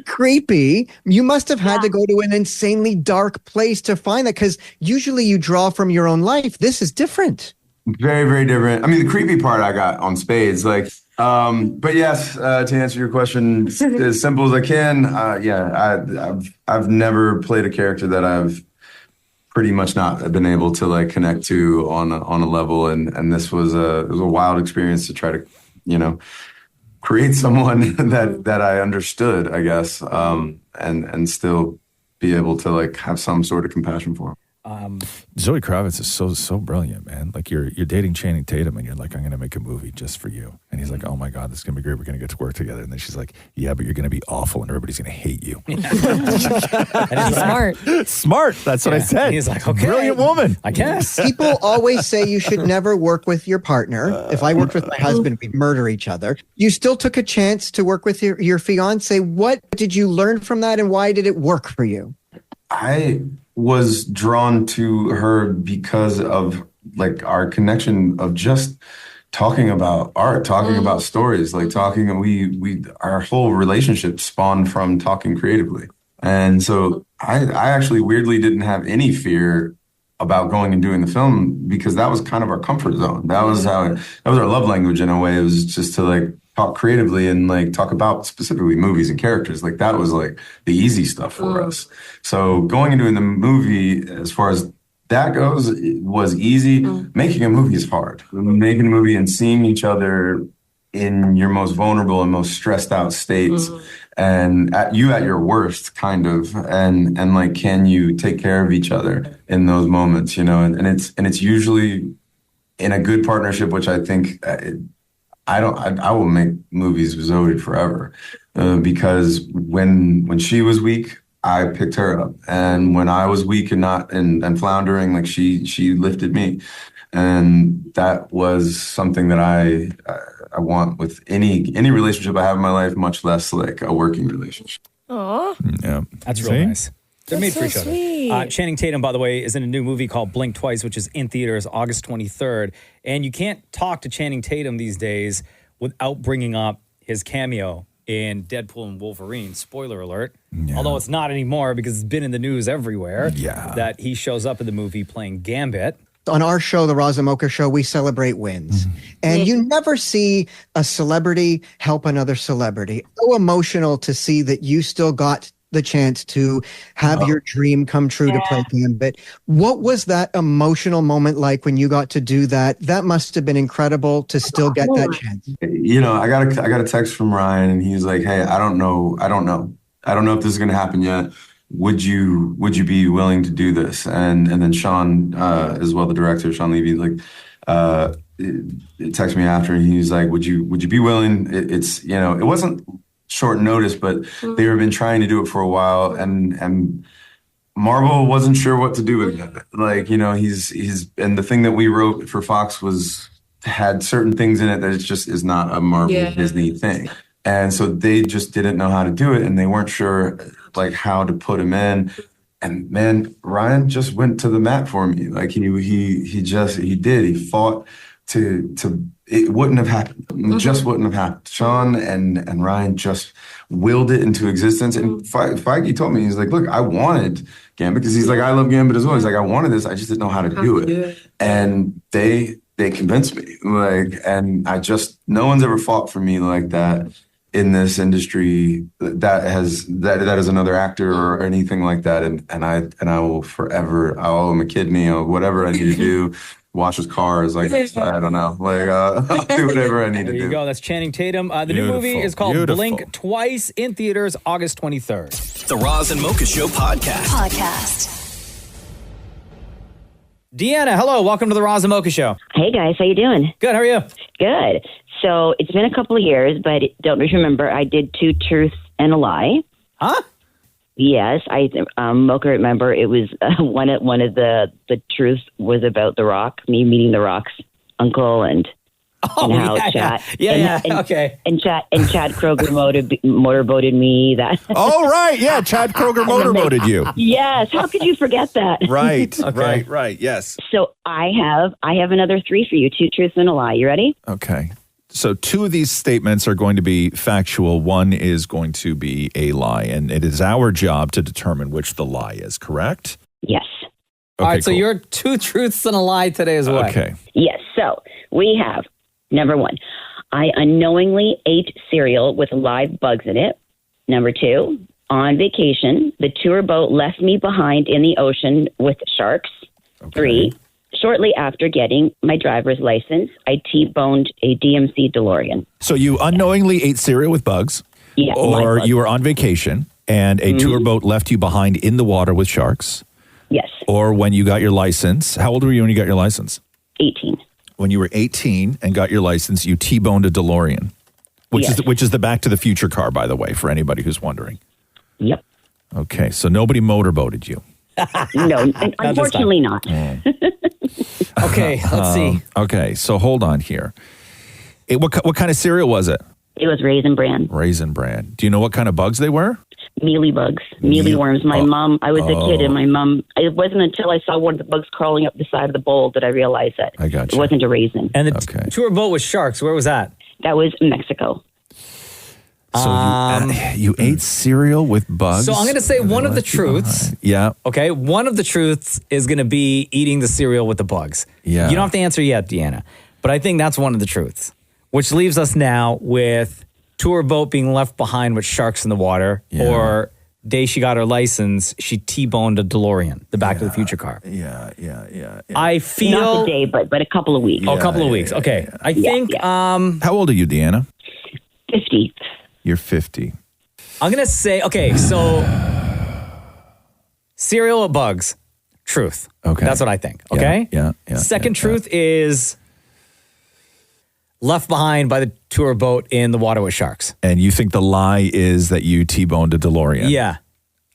creepy, you must have had to go to an insanely dark place to find that, because usually you draw from your own life. This is different. Very, very different. I mean, the creepy part I got on spades, but yes, to answer your question as simple as I can, I've never played a character that I've pretty much not been able to like connect to on a level, and this was a wild experience to try to, create someone that I understood, I guess, and still be able to like have some sort of compassion for him. Zoe Kravitz is so brilliant, man. Like you're dating Channing Tatum and you're like, I'm going to make a movie just for you. And he's like, oh my God, this is going to be great. We're going to get to work together. And then she's like, yeah, but you're going to be awful and everybody's going to hate you. Smart. Smart. That's what I said. He's like, okay. Brilliant woman. I guess. People always say you should never work with your partner. If I worked with my husband, we'd murder each other. You still took a chance to work with your fiance. What did you learn from that, and why did it work for you? was drawn to her because of like our connection of just talking about art, talking about stories, like talking, and our whole relationship spawned from talking creatively. And so I actually weirdly didn't have any fear about going and doing the film because that was kind of our comfort zone. That was that was our love language in a way. It was just to like talk creatively and like talk about specifically movies and characters. Like that was like the easy stuff for us. So going and doing the movie, as far as that goes, it was easy. Making a movie is hard. Making a movie and seeing each other in your most vulnerable and most stressed out states and at your worst kind of, and like, can you take care of each other in those moments, you know, and it's usually in a good partnership, which I think I will make movies with Zoe forever because when she was weak, I picked her up, and when I was weak and floundering, like she lifted me, and that was something that I want with any relationship I have in my life, much less like a working relationship. Aw. Yeah, That's really nice. They're made That's for each so other. sweet. Channing Tatum, by the way, is in a new movie called Blink Twice, which is in theaters August 23rd. And you can't talk to Channing Tatum these days without bringing up his cameo in Deadpool and Wolverine. Spoiler alert. Although it's not anymore because it's been in the news everywhere that he shows up in the movie playing Gambit. On our show, the Roz and Mocha Show, we celebrate wins. And you never see a celebrity help another celebrity. So emotional to see that you still got the chance to have your dream come true to play Gambit. What was that emotional moment like when you got to do that? That must have been incredible to still get that chance. You know, I got a text from Ryan, and he's like, "Hey, I don't know if this is going to happen yet. Would you be willing to do this?" And then Sean, as well, the director, Sean Levy, like, it texted me after, and he was like, "Would you be willing?" It's, you know, it wasn't short notice, but they have been trying to do it for a while, and Marvel wasn't sure what to do with it. Like, you know, he's and the thing that we wrote for Fox had certain things in it that it just is not a Marvel Disney thing. And so they just didn't know how to do it, and they weren't sure like how to put him in. And man, Ryan just went to the mat for me. Like he did. He fought to it wouldn't have happened. It just wouldn't have happened. Sean and Ryan just willed it into existence. And Feige told me, he's like, "Look, I wanted Gambit," because he's like, "I love Gambit as well." He's like, "I wanted this. I just didn't know how to do it." And they convinced me. Like, and no one's ever fought for me like that in this industry that is another actor or anything like that. And I will forever, I'll owe him a kidney or whatever I need to do. Wash his cars, like, I don't know. Like, I'll do whatever I need to do. There you go. That's Channing Tatum. The new movie is called Blink Twice, in theaters August 23rd. The Roz and Mocha Show podcast. Deanna, hello. Welcome to the Roz and Mocha Show. Hey, guys. How you doing? Good. How are you? Good. So it's been a couple of years, but don't remember, I did 2 truths and a lie. Huh? Yes, Mocha, remember, it was one of the truths was about The Rock, me meeting The Rock's uncle, and how Chad, okay, and Chad Kroger motorboated me. That. Oh right, yeah, Chad Kroger motorboated you. Yes, how could you forget that? Right, okay. right, yes. So I have another 3 for you, 2 truths and a lie. You ready? Okay. So 2 of these statements are going to be factual. 1 is going to be a lie, and it is our job to determine which the lie is, correct? Yes. Okay, all right, so cool. you're 2 truths and a lie today as well. Okay. Yes. So we have, number 1, I unknowingly ate cereal with live bugs in it. Number 2, on vacation, the tour boat left me behind in the ocean with sharks. Okay. 3, shortly after getting my driver's license, I T-boned a DMC DeLorean. So you unknowingly ate cereal with bugs? Yeah. Or you were on vacation and a tour boat left you behind in the water with sharks? Yes. Or when you got your license, how old were you when you got your license? 18. When you were 18 and got your license, you T-boned a DeLorean, which is the Back to the Future car, by the way, for anybody who's wondering. Yep. Okay, so nobody motorboated you. No, unfortunately not. Okay, let's see. Okay, so hold on here. What kind of cereal was it? It was Raisin Bran. Raisin Bran. Do you know what kind of bugs they were? mealybugs, mealyworms. My mom, I was a kid, and my mom, it wasn't until I saw one of the bugs crawling up the side of the bowl that I realized that it wasn't a raisin. And the tour boat with sharks, where was that? That was Mexico. So you ate cereal with bugs? So I'm going to say one of the truths. Yeah. Okay. One of the truths is going to be eating the cereal with the bugs. Yeah. You don't have to answer yet, Deanna. But I think that's one of the truths, which leaves us now with tour boat being left behind with sharks in the water, or day she got her license, she T-boned a DeLorean, the Back to the Future car. Yeah. I feel not a day, but a couple of weeks. Oh, a couple of weeks. Okay. I think. How old are you, Deanna? 50. You're 50. I'm going to say, okay, so cereal with bugs, truth. Okay. That's what I think. Okay? Yeah. Second truth is left behind by the tour boat in the water with sharks. And you think the lie is that you T-boned a DeLorean? Yeah.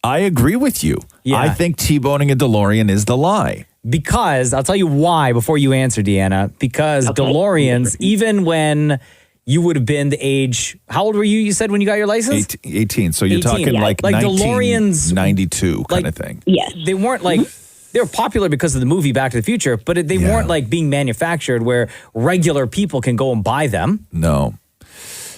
I agree with you. Yeah. I think T-boning a DeLorean is the lie. Because, I'll tell you why before you answer, Deanna. Because DeLoreans, even when you would have been the age, how old were you, said, when you got your license? 18. So you're 18, talking like DeLoreans, 1992 kind of thing. Yes. They weren't like, they were popular because of the movie Back to the Future, but they weren't like being manufactured where regular people can go and buy them. No,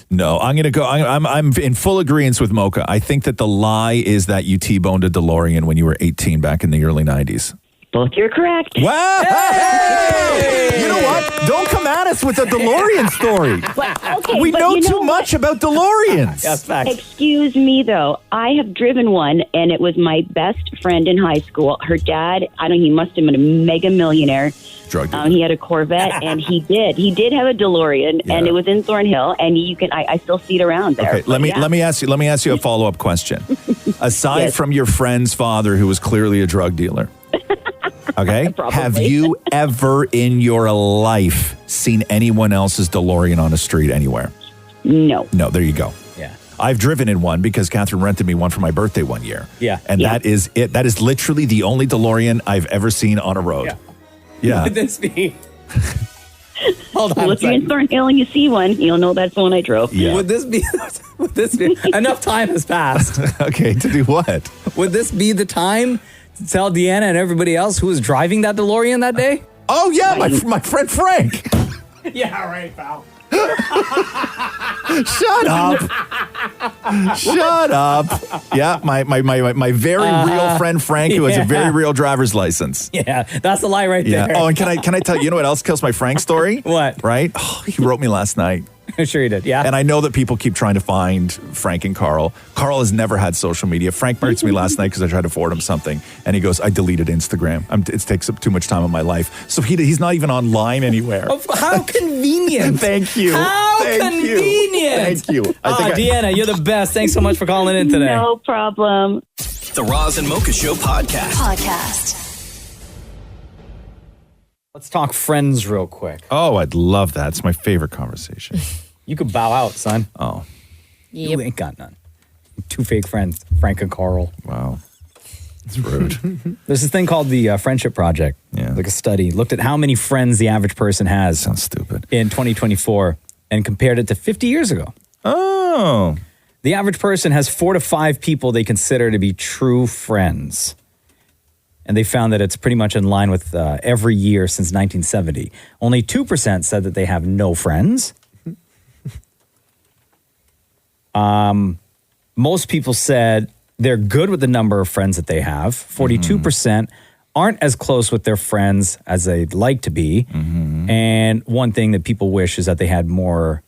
I'm going to go. I'm in full agreement with Mocha. I think that the lie is that you T-boned a DeLorean when you were 18 back in the early 90s. Both you're correct. Wow! Hey! You know what? Don't come at us with a DeLorean story. We know too much about DeLoreans. That's facts. Excuse me, though. I have driven one, and it was my best friend in high school. Her dad, he must have been a mega millionaire. Drug dealer. He had a Corvette, and he did have a DeLorean, and it was in Thornhill, and I still see it around there. Okay, let me ask you a follow-up question. Aside from your friend's father, who was clearly a drug dealer, okay, have you ever in your life seen anyone else's DeLorean on a street anywhere? No. No, there you go. Yeah. I've driven in one because Catherine rented me one for my birthday one year. Yeah. And that is it. That is literally the only DeLorean I've ever seen on a road. Yeah. Would this be? Hold on. Well, if you're in Thornhill and you see one, you'll know that's the one I drove. Yeah. Would this be enough time has passed? Okay, to do what? Would this be the time to tell Deanna and everybody else who was driving that DeLorean that day? Oh yeah, my friend Frank. Yeah, right, pal. Shut up. Yeah, my very real friend Frank, who has a very real driver's license. Yeah, that's the lie right there. Oh, and can I tell you, you know what else kills my Frank story? What? Right? Oh, he wrote me last night. Sure he did, yeah. And I know that people keep trying to find Frank and Carl. Carl has never had social media. Frank writes me last night because I tried to forward him something. And he goes, I deleted Instagram. It takes up too much time in my life. So he's not even online anywhere. How convenient. Thank you. How convenient. Thank you. Deanna, you're the best. Thanks so much for calling in today. No problem. The Roz and Mocha Show podcast. Let's talk friends real quick. Oh, I'd love that. It's my favorite conversation. You could bow out, son. Oh. You ain't got none. Two fake friends, Frank and Carl. Wow. It's rude. There's this thing called the Friendship Project. Yeah. Like a study. Looked at how many friends the average person has. Sounds stupid. In 2024 and compared it to 50 years ago. Oh. The average person has 4 to 5 people they consider to be true friends. And they found that it's pretty much in line with every year since 1970. Only 2% said that they have no friends. Most people said they're good with the number of friends that they have. 42% aren't as close with their friends as they'd like to be. And one thing that people wish is that they had more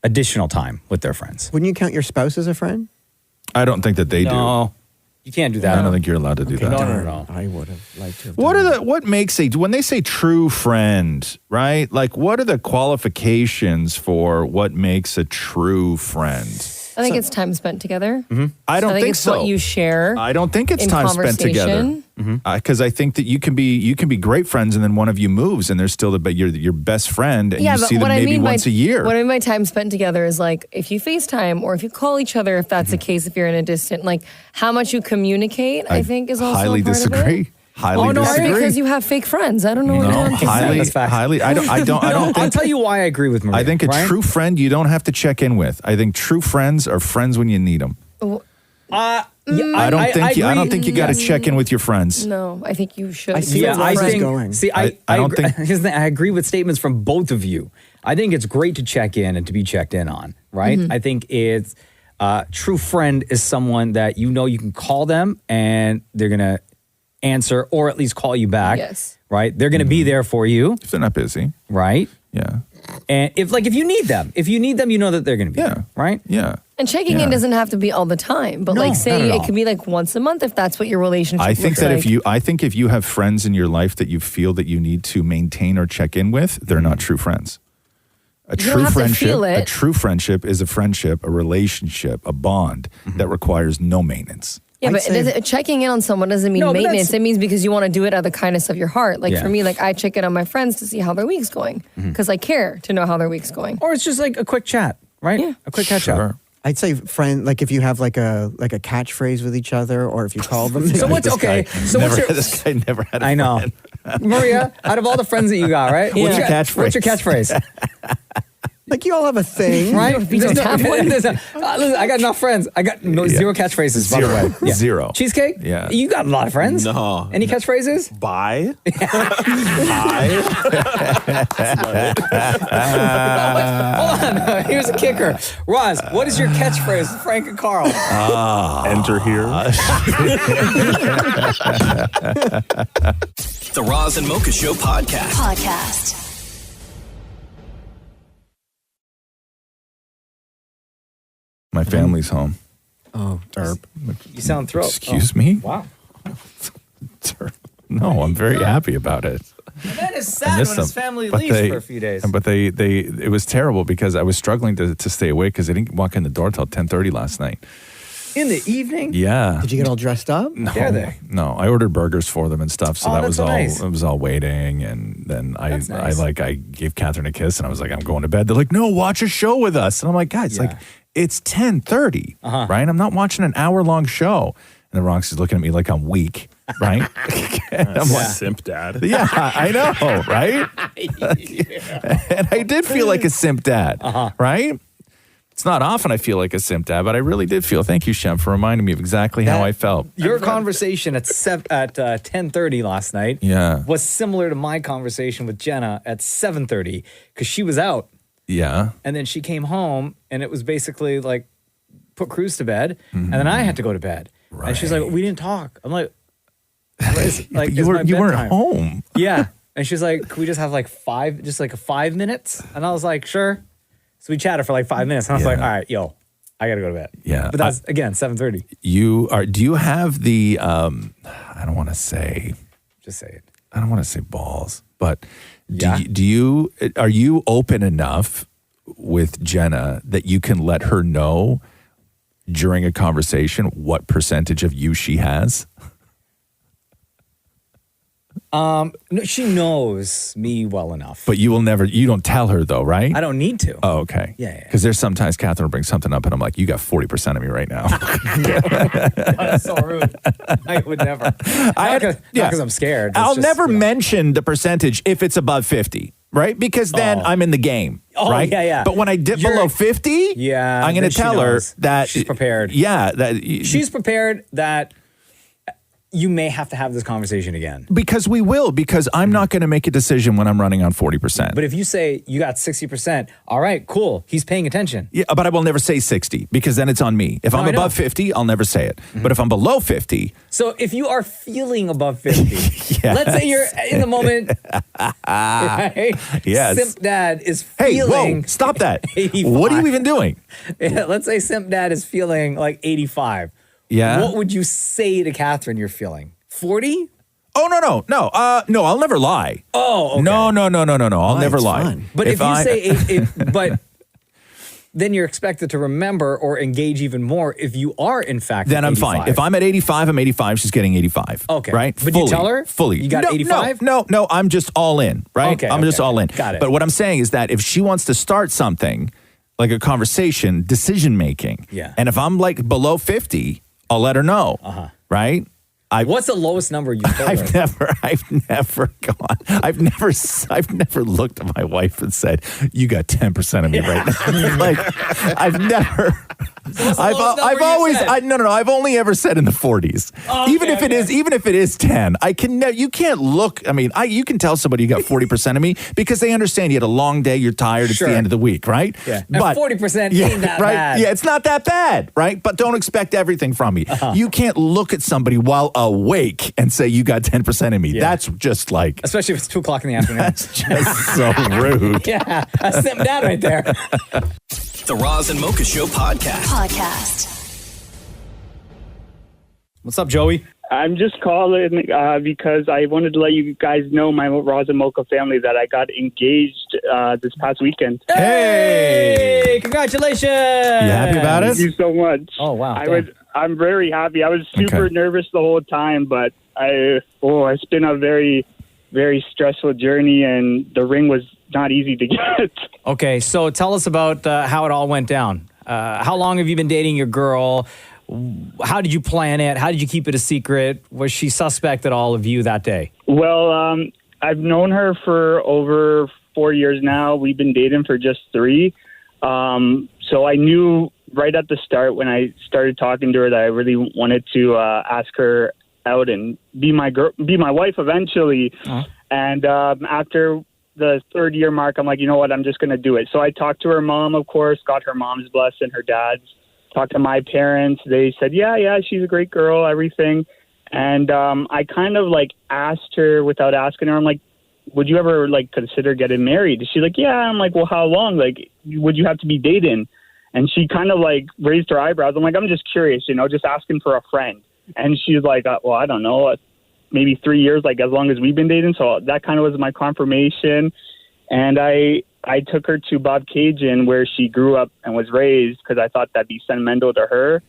additional time with their friends. Wouldn't you count your spouse as a friend? I don't think that they do. No, you can't do that. I don't think you're allowed to do that. No. I would have liked to have What makes when they say true friend, right? Like, what are the qualifications for what makes a true friend? I think it's time spent together. I don't think it's so. what you share. I don't think it's in time spent together. Because I think that you can be great friends, and then one of you moves, and there's still your best friend, and you see them maybe once a year. What I mean by time spent together is like if you FaceTime or if you call each other, if that's the case, if you're in a distant, like how much you communicate, I think is also highly a part disagree. Of it. Highly disagree. Because you have fake friends. I don't know what you want to say. Highly. I don't. I'll tell you why I agree with Maria. I think a true friend you don't have to check in with. I think true friends are friends when you need them. Yeah, I don't think you got to check in with your friends. No, I think you should. I agree with statements from both of you. I think it's great to check in and to be checked in on, right? Mhm. I think it's true friend is someone that you know you can call them and they're gonna answer or at least call you back. Yes. Right? They're gonna be there for you. If they're not busy. Right? Yeah. And if you need them, you know that they're gonna be there, right? Yeah. And checking in doesn't have to be all the time, but No, like not say at it all. could be like once a month if that's what your relationship I think looks that like. if you have friends in your life that you feel that you need to maintain or check in with, they're not true friends. A You don't have to feel it. true friendship is a friendship, a relationship, a bond that requires no maintenance. Yeah, but checking in on someone doesn't mean No, but maintenance. that's- It means because you want to do it out of the kindness of your heart. Like Yeah. for me, like I check in on my friends to see how their week's going because I care to know how their week's going. Or it's just like a quick chat, right? Yeah. A quick catch up. I'd say friend, like if you have like a catchphrase with each other, or if you call them. So what's okay? So what's your? This guy never had a I know, Maria. Out of all the friends that you got, right? What's your catchphrase? What's your catchphrase? Like you all have a thing, Right? You don't have one? Listen, I got enough friends. I got zero catchphrases, by the way. Yeah. Zero. Cheesecake? Yeah. You got a lot of friends? No. Any catchphrases? Bye. Hold on. Here's a kicker. Roz, what is your catchphrase, Frank and Carl? Enter here. The Roz and Mocha Show podcast. My family's home. Oh, derp. You sound thrilled. Excuse me? Wow. No, I'm very happy about it. That is I sad miss when his them. family But leaves they- for a few days. But it was terrible because I was struggling to stay awake because they didn't walk in the door till 10:30 last night. In the evening? Yeah. Did you get all dressed up? No, Dare they? no. I ordered burgers for them and stuff, so Oh, that that's was so all. nice. It was all waiting, and then That's nice. I gave Catherine a kiss, and I was like, I'm going to bed. They're like, no, watch a show with us, and I'm like, guys, like it's 10:30, right? I'm not watching an hour-long show, and the Ronx is looking at me like I'm weak, right? And I'm like, Simp dad. yeah, I know, right? And I did feel like a simp dad, right? It's not often I feel like a simp dad, but I really did feel. Thank you, Shem, for reminding me of exactly how I felt. Your conversation at 10:30 last night was similar to my conversation with Jenna at 7:30 because she was out. Yeah. And then she came home and it was basically like put Cruz to bed and then I had to go to bed. And she's like, we didn't talk. I'm like, But you weren't home. Yeah. And she's like, can we just have like 5 minutes? And I was like, sure. So we chatted for like 5 minutes. And I was like, all right, yo, I got to go to bed. Yeah. But that's, again, 7:30. Do you have the, I don't want to say. Just say it. I don't want to say balls, but are you open enough with Jenna that you can let her know during a conversation what percentage of you she has? No, she knows me well enough. But you don't tell her though, right? I don't need to. Oh, okay. Yeah. Because there's sometimes Catherine will bring something up and I'm like, you got 40% of me right now. That's so rude. I would never. Not because I'm scared. It's I'll just, never mention the percentage if it's above 50, right? Because then I'm in the game, right? Yeah. But when I dip below 50, I'm going then to she tell her knows. that she's prepared. Yeah, She's prepared that you may have to have this conversation again. Because I'm not going to make a decision when I'm running on 40%. But if you say you got 60%, all right, cool. He's paying attention. Yeah, but I will never say 60 because then it's on me. If I'm above 50, I'll never say it. But if I'm below 50, So if you are feeling above 50, let's say you're in the moment, right? Yes. Simp Dad is hey, feeling. whoa, stop that. 85. What are you even doing? Yeah, let's say Simp Dad is feeling like 85. Yeah. What would you say to Catherine you're feeling? 40? Oh, no, I'll never lie. Oh, okay. No. I'll never lie. But if you say, but then you're expected to remember or engage even more if you are, in fact, then I'm 85. fine. If I'm at 85, I'm 85. She's getting 85. Okay. Right? But you tell her? Fully. You got 85? No, I'm just all in, right? Okay, I'm just all in. Got it. But what I'm saying is that if she wants to start something, like a conversation, decision making, and if I'm like below 50, I'll let her know, right? What's the lowest number you've told her? I've never looked at my wife and said, you got 10% of me right now. Like, I've I've always I've only ever said in the 40s. Even if it is 10, you can't look. I mean, you can tell somebody you got 40% of me because they understand you had a long day, you're tired, it's the end of the week, right? Yeah. But 40% ain't that right? bad. Yeah, it's not that bad, right? But don't expect everything from me. You can't look at somebody while awake and say you got 10% of me. Yeah. That's just like, especially if it's 2:00 in the afternoon. That's just so rude. Yeah, that's them down right there. The Roz and Mocha Show podcast. What's up, Joey? I'm just calling because I wanted to let you guys know, my Roz and Mocha family, that I got engaged this past weekend. Hey! Congratulations! You happy about it? Thank you so much. Oh, wow. I'm very happy. I was super nervous the whole time, but it's been a very, very stressful journey, and the ring was not easy to get. Okay, so tell us about how it all went down. How long have you been dating your girl? How did you plan it? How did you keep it a secret? Was she suspect at all of you that day? Well, I've known her for over 4 years now. We've been dating for just 3. So I knew right at the start when I started talking to her that I really wanted to ask her out and be my wife eventually. And after the 3rd year mark, I'm like, you know what? I'm just going to do it. So I talked to her mom, of course, got her mom's blessing, her dad's. Talked to my parents. They said, yeah, she's a great girl, everything. And I kind of like asked her without asking her, I'm like, would you ever like consider getting married? She's like, yeah. I'm like, well, how long? Like, would you have to be dating? And she kind of like raised her eyebrows. I'm like, I'm just curious, just asking for a friend. And she's like, well, I don't know, maybe 3 years, like as long as we've been dating. So that kind of was my confirmation. And I took her to Bob Cajun, where she grew up and was raised, because I thought that'd be sentimental to her.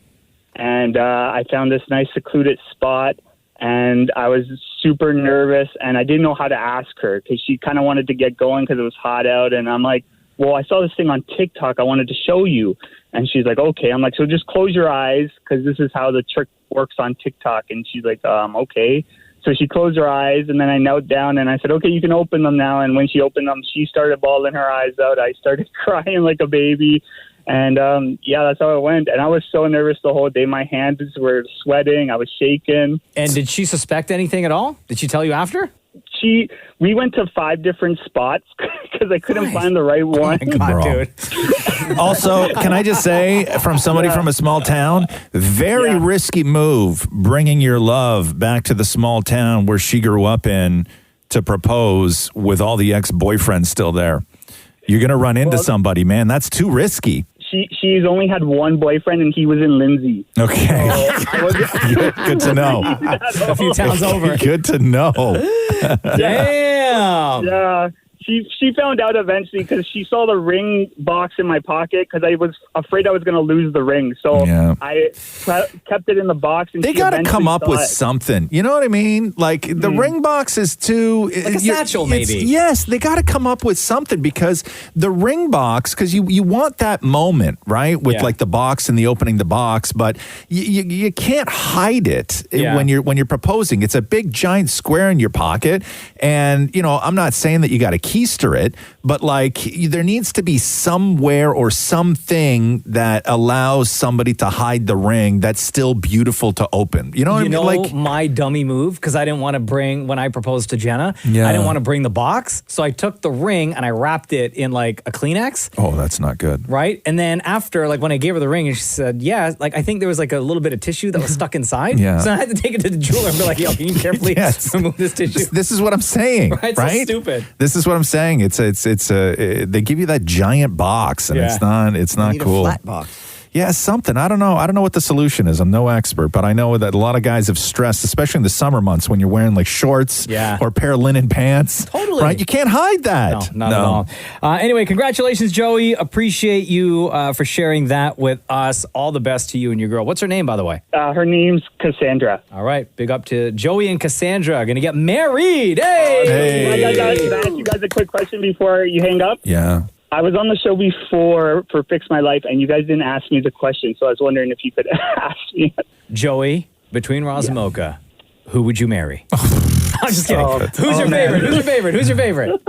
And I found this nice secluded spot, and I was super nervous, and I didn't know how to ask her because she kind of wanted to get going because it was hot out. And I'm like, well, I saw this thing on TikTok. I wanted to show you. And she's like, okay. I'm like, so just close your eyes because this is how the trick works on TikTok. And she's like, okay. So she closed her eyes, and then I knelt down and I said, okay, you can open them now. And when she opened them, she started bawling her eyes out. I started crying like a baby. And that's how it went. And I was so nervous the whole day. My hands were sweating. I was shaking. And did she suspect anything at all? Did she tell you after? We went to 5 different spots because I couldn't find the right one. Oh my God, dude. Also, can I just say, from somebody from a small town, very risky move bringing your love back to the small town where she grew up in to propose with all the ex-boyfriends still there. You're going to run into somebody, man. That's too risky. She's only had one boyfriend, and he was in Lindsay. Okay. Good to know. A few towns over. Good to know. Damn. Yeah. She found out eventually because she saw the ring box in my pocket because I was afraid I was going to lose the ring. So I kept it in the box. And they got to come up with something. You know what I mean? Like the ring box is too... Like a satchel, maybe. Yes, they got to come up with something because the ring box, because you want that moment, right? With like the box and the opening the box, but you can't hide it when you're proposing. It's a big giant square in your pocket. And, I'm not saying that you got to keister it, but like there needs to be somewhere or something that allows somebody to hide the ring that's still beautiful to open. You know what I mean? Like my dummy move, because I didn't want to bring, when I proposed to Jenna, I didn't want to bring the box. So I took the ring and I wrapped it in like a Kleenex. Oh, that's not good. Right? And then after, like when I gave her the ring and she said, I think there was like a little bit of tissue that was stuck inside. So I had to take it to the jeweler and be like, yo, can you carefully remove this tissue? This is what I'm saying. Right? Right? So stupid. This is what I'm saying. They give you that giant box and it's not cool. A flat box. Yeah, something. I don't know what the solution is. I'm no expert, but I know that a lot of guys have stressed, especially in the summer months when you're wearing like shorts or a pair of linen pants. Totally. Right? You can't hide that. No, not at all. Anyway, congratulations, Joey. Appreciate you for sharing that with us. All the best to you and your girl. What's her name, by the way? Her name's Cassandra. All right. Big up to Joey and Cassandra. Going to get married. Hey! Can I ask you guys a quick question before you hang up? Yeah. I was on the show before for Fix My Life, and you guys didn't ask me the question, so I was wondering if you could ask me. Joey, between Roz and Mocha, who would you marry? I'm just kidding. Who's your favorite? Who's your favorite? Who's your favorite?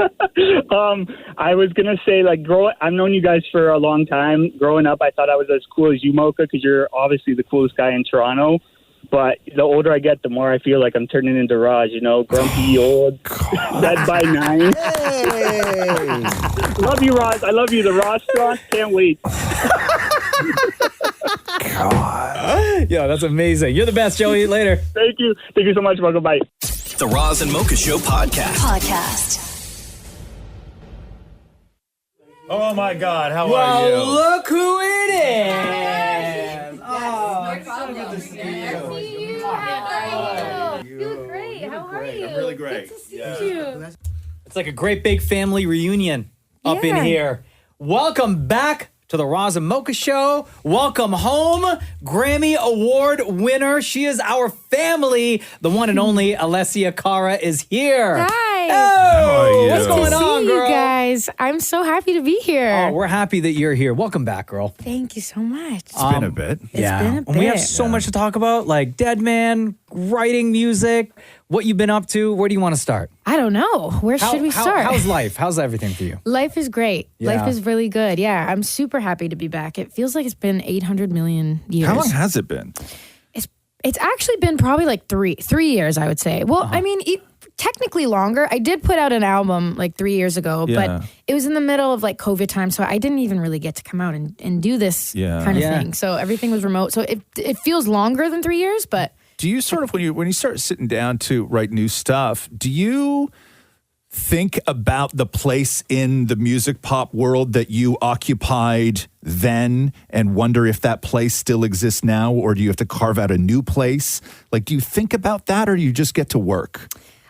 I was gonna say I've known you guys for a long time. Growing up, I thought I was as cool as you, Mocha, because you're obviously the coolest guy in Toronto. But the older I get, the more I feel like I'm turning into Raj, grumpy, old, dead by 9. Love you, Raj. I love you. The restaurant, can't wait. God. Yeah, that's amazing. You're the best, Joey. Later. Thank you. Thank you so much, Mocha. Bye. The Roz and Mocha Show podcast. Oh my God, how Well, are you? look who it is. So good to see you. You look great. How are you? I'm really great. Good to see you. It's like a great big family reunion up in here. Welcome back to the Roz and Mocha Show. Welcome home, Grammy Award winner. She is our family. The one and only Alessia Cara is here. Hi. Oh, what's Good going to on, see girl? you guys. I'm so happy to be here. Oh, we're happy that you're here. Welcome back, girl. Thank you so much. It's been a bit. Yeah. been a And we have bit. so much to talk about, like Dead Man, writing music, what you've been up to. Where do you want to start? I don't know. Where should we start? How's life? How's everything for you? Life is great. Yeah. Life is really good. Yeah, I'm super happy to be back. It feels like it's been 800 million years. How long has it been? It's actually been probably like three years, I would say. Well, I mean, technically longer. I did put out an album like 3 years ago, Yeah. but it was in the middle of like COVID time, so I didn't even really get to come out and do this kind of thing. So everything was remote. So it feels longer than 3 years, but Do you sort of, when you start sitting down to write new stuff, do you think about the place in the music pop world that you occupied then and wonder if that place still exists now, or do you have to carve out a new place? Like, do you think about that, or do you just get to work?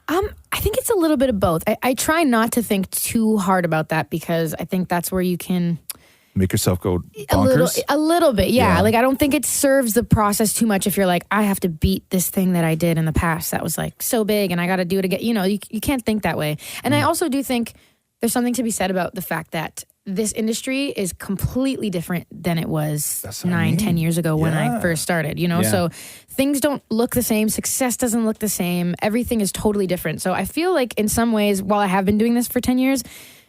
I think it's a little bit of both. I try not to think too hard about that because I think that's where you can Make yourself go bonkers? a little bit, yeah. Like, I don't think it serves the process too much if you're like, I have to beat this thing that I did in the past that was like so big and I got to do it again. You can't think that way. And I also do think there's something to be said about the fact that this industry is completely different than it was 10 years ago when I first started, So things don't look the same. Success doesn't look the same. Everything is totally different. So I feel like in some ways, while I have been doing this for 10 years,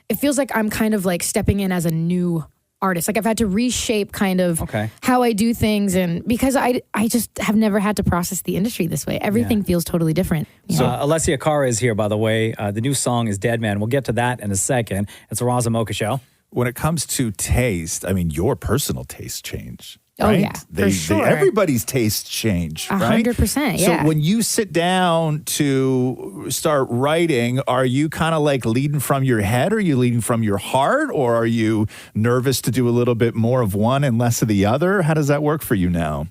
it feels like I'm kind of like stepping in as a new artist. Like I've had to reshape kind of how I do things, and because I just have never had to process the industry this way. Everything feels totally different. So Alessia Cara is here, by the way. The new song is Dead Man. We'll get to that in a second. It's a Roz and Mocha Show. When it comes to taste, I mean, your personal taste change. Oh, right? yeah, for sure. Everybody's tastes change, right? 100%, yeah. So when you sit down to start writing, are you kind of like leading from your head? Or are you leading from your heart? Or are you nervous to do a little bit more of one and less of the other? How does that work for you now?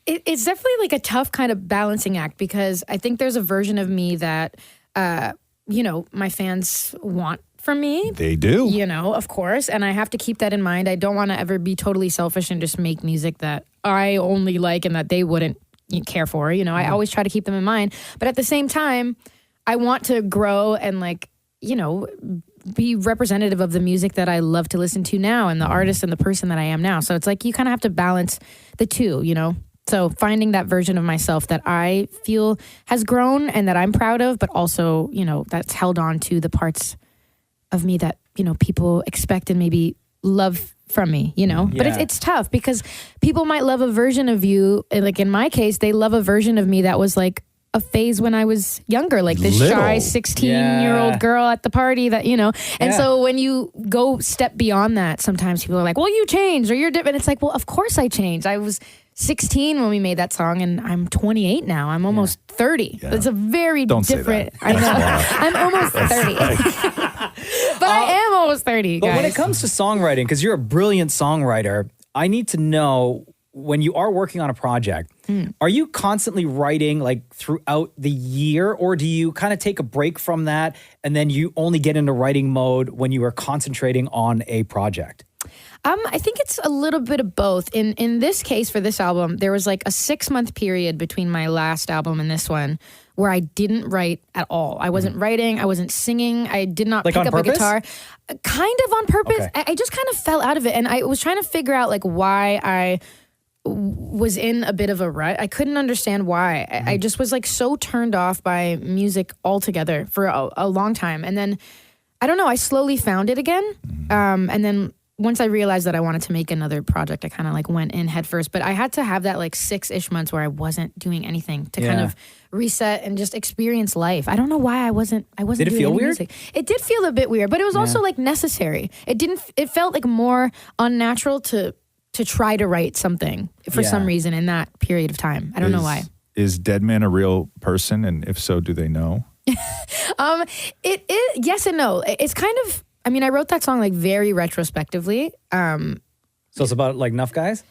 It's definitely like a tough kind of balancing act because I think there's a version of me that, my fans want from me. They do. Of course. And I have to keep that in mind. I don't want to ever be totally selfish and just make music that I only like and that they wouldn't care for. I always try to keep them in mind. But at the same time, I want to grow and be representative of the music that I love to listen to now and the artist and the person that I am now. So it's like you kind of have to balance the two, So finding that version of myself that I feel has grown and that I'm proud of, but also, that's held on to the parts of me that, people expect and maybe love from me, But it's tough because people might love a version of you. Like in my case, they love a version of me that was like a phase when I was younger, like this shy 16-year-old girl at the party that, And so when you go step beyond that, sometimes people are like, well, you changed or you're different. It's like, well, of course I changed. I was 16 when we made that song and I'm 28 now. I'm almost 30. It's a very different. I know. I'm almost 30. But I am almost 30, But guys. when it comes to songwriting, because you're a brilliant songwriter, I need to know when you are working on a project, are you constantly writing like throughout the year, or do you kind of take a break from that and then you only get into writing mode when you are concentrating on a project? I think it's a little bit of both. In this case, for this album, there was like a 6-month period between my last album and this one where I didn't write at all. I wasn't writing. I wasn't singing. I did not Like pick on up purpose? a guitar. Kind of on purpose. Okay. I just kind of fell out of it. And I was trying to figure out like why I was in a bit of a rut. I couldn't understand why. I just was like so turned off by music altogether for a long time. And then, I don't know, I slowly found it again. And then once I realized that I wanted to make another project, I kind of like went in head first. But I had to have that like 6-ish months where I wasn't doing anything to kind of reset and just experience life. I don't know why I wasn't Did it doing feel any weird? music. It did feel a bit weird, but it was also like necessary. It felt like more unnatural to try to write something for some reason in that period of time. I don't know why. Is Deadman a real person? And if so, do they know? It is yes and no. It's kind of, I mean, I wrote that song like very retrospectively. So it's about like Nuff Guys?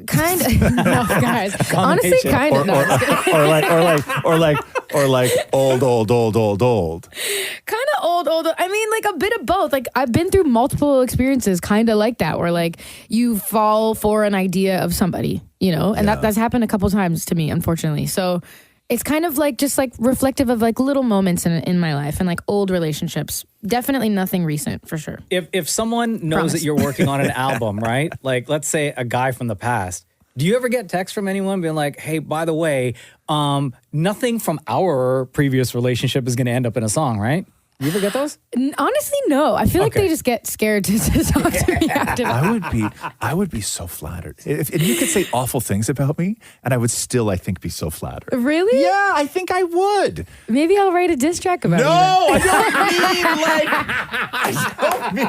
Kind of Nuff Guys. Honestly, kind of. Or like old. Kind of old. I mean, like a bit of both. Like I've been through multiple experiences kind of like that, where like you fall for an idea of somebody, you know, and that's happened a couple times to me, unfortunately. So it's kind of like just like reflective of like little moments in my life and like old relationships. Definitely nothing recent for sure. If someone knows that you're working on an album, right? Like let's say a guy from the past. Do you ever get texts from anyone being like, hey, by the way, nothing from our previous relationship is going to end up in a song, right? You ever get those? Honestly, no. I feel like they just get scared to talk to me after that. I would be so flattered. If you could say awful things about me, and I would still, I think, be so flattered. Really? Yeah, I think I would. Maybe I'll write a diss track about No, you. I don't mean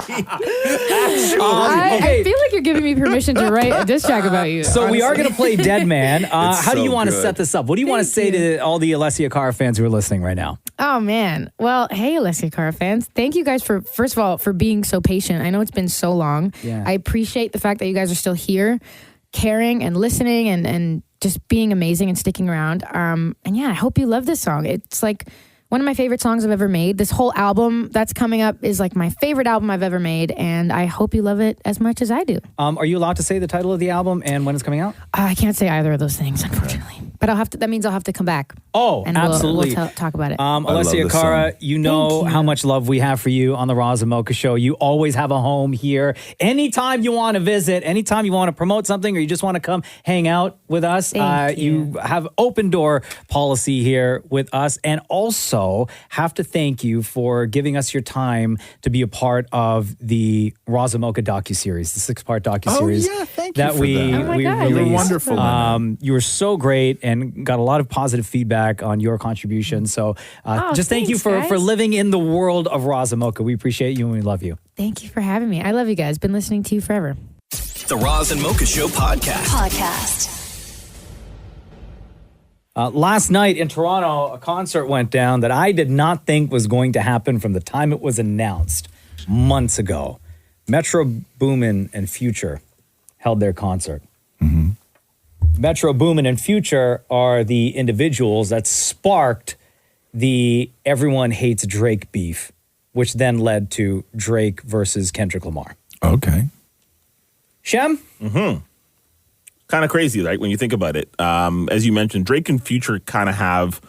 I feel like you're giving me permission to write a diss track about you. So we are going to play Dead Man. How do you want to good. set this up? What do you want to say to all the Alessia Cara fans who are listening right now? Oh man. Well, hey Alessia Cara fans. Thank you guys for, first of all, for being so patient. I know it's been so long. Yeah. I appreciate the fact that you guys are still here, caring and listening and just being amazing and sticking around. And yeah, I hope you love this song. It's like one of my favorite songs I've ever made. This whole album that's coming up is like my favorite album I've ever made, and I hope you love it as much as I do. Are you allowed to say the title of the album and when it's coming out? I can't say either of those things, unfortunately. But that means I'll have to come back. Oh, and absolutely. We'll talk about it. Alessia Cara, you know how much love we have for you on the Roz and Mocha Show. You always have a home here. Anytime you want to visit, anytime you want to promote something, or you just want to come hang out with us, you have open door policy here with us. And also have to thank you for giving us your time to be a part of the Roz and Mocha docuseries, the 6-part docuseries. Oh, yeah, thank you that for we that. we You were released. wonderful. You were so great and got a lot of positive feedback on your contribution. So just thank you thanks, for guys. living in the world of Roz and Mocha. We appreciate you and we love you. Thank you for having me. I love you guys. Been listening to you forever. The Roz and Mocha Show podcast. Last night in Toronto, a concert went down that I did not think was going to happen from the time it was announced months ago. Metro Boomin and Future held their concert. Metro Boomin and Future are the individuals that sparked the Everyone Hates Drake beef, which then led to Drake versus Kendrick Lamar. Okay. Shem? Kind of crazy, right? When you think about it. As you mentioned, Drake and Future kind of have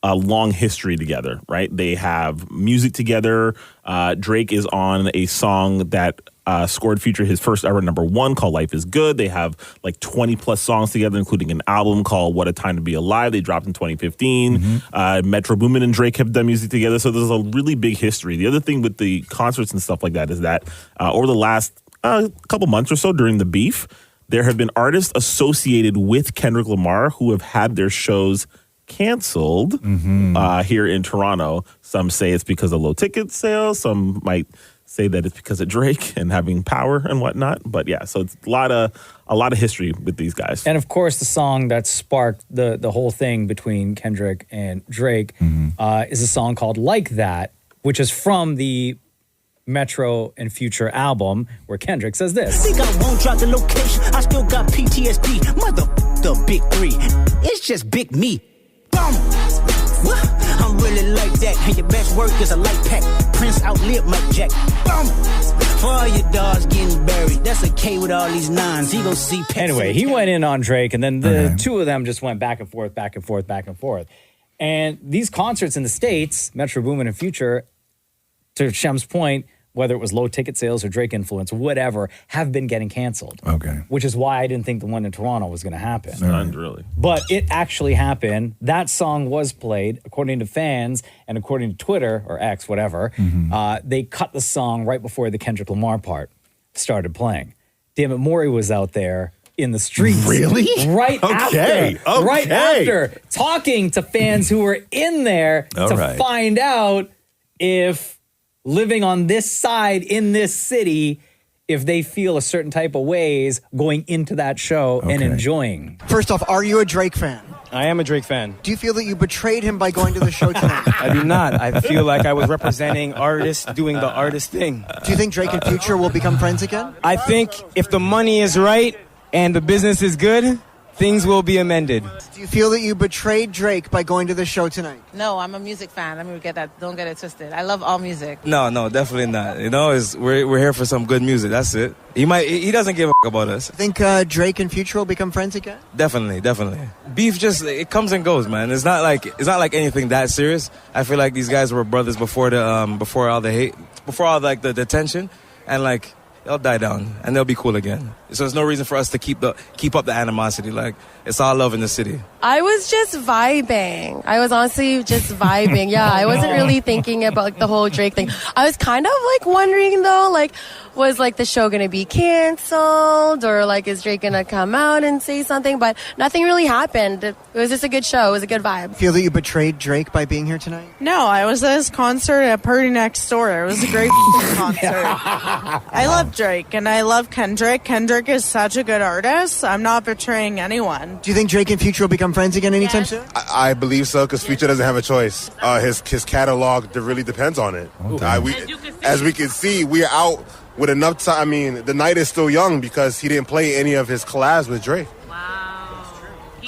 a long history together, right? They have music together. Drake is on a song that scored Future his first ever #1 called Life is Good. They have like 20 plus songs together, including an album called What a Time to Be Alive. They dropped in 2015. Metro Boomin and Drake have done music together. So there's a really big history. The other thing with the concerts and stuff like that is that over the last couple months or so during the beef, there have been artists associated with Kendrick Lamar who have had their shows canceled here in Toronto. Some say it's because of low ticket sales. Some might say that it's because of Drake and having power and whatnot. But yeah, so it's a lot of history with these guys. And of course, the song that sparked the whole thing between Kendrick and Drake is a song called Like That, which is from the Metro and Future album, where Kendrick says this. Think I won't drop the location. I still got PTSD. Mother the big 3. It's just big me. Bum. I'm really like that. And your best work is a light pack. Prince outlived Mike Jack. Bum. For all your dogs getting buried. That's a K with all these 9s. He gon' see pets. Anyway, he went in on Drake, and then the two of them just went back and forth, back and forth, back and forth. And these concerts in the States, Metro Boomin and Future, to Shem's point, whether it was low ticket sales or Drake influence, whatever, have been getting canceled. Okay. Which is why I didn't think the one in Toronto was going to happen. Stunned, really. But it actually happened. That song was played, according to fans and according to Twitter, or X, whatever. They cut the song right before the Kendrick Lamar part started playing. Dammit, Maury was out there in the streets. Really? Right Okay, after. Right okay. after. Talking to fans who were in there All to right. find out if living on this side in this city, if they feel a certain type of ways going into that show and enjoying. First off, are you a Drake fan? I am a Drake fan. Do you feel that you betrayed him by going to the show tonight? I do not. I feel like I was representing artists doing the artist thing. Do you think Drake and Future will become friends again? I think if the money is right and the business is good, things will be amended. Do you feel that you betrayed Drake by going to the show tonight? No, I'm a music fan. Let me get that. Don't get it twisted. I love all music. No, definitely not. You know, we're here for some good music. That's it. He doesn't give a about us. Think Drake and Future will become friends again? Definitely. Beef it comes and goes, man. It's not like anything that serious. I feel like these guys were brothers before all the hate, before all like the tension, and like they'll die down and they'll be cool again. So there's no reason for us to keep up the animosity. Like, it's all love in the city. I was just vibing. I was honestly just vibing. Yeah, I wasn't really thinking about like, the whole Drake thing. I was kind of like wondering though, like, was like the show gonna be canceled or like is Drake gonna come out and say something? But nothing really happened. It was just a good show. It was a good vibe. Feel that you betrayed Drake by being here tonight? No, I was at his concert at Party Next Door. It was a great concert. I love Drake and I love Kendrick. Kendrick is such a good artist. I'm not betraying anyone. Do you think Drake and Future will become friends again anytime soon? I believe so because Future doesn't have a choice. His catalog really depends on it. As we can see, we're out with enough time. I mean, the night is still young because he didn't play any of his collabs with Drake. Wow.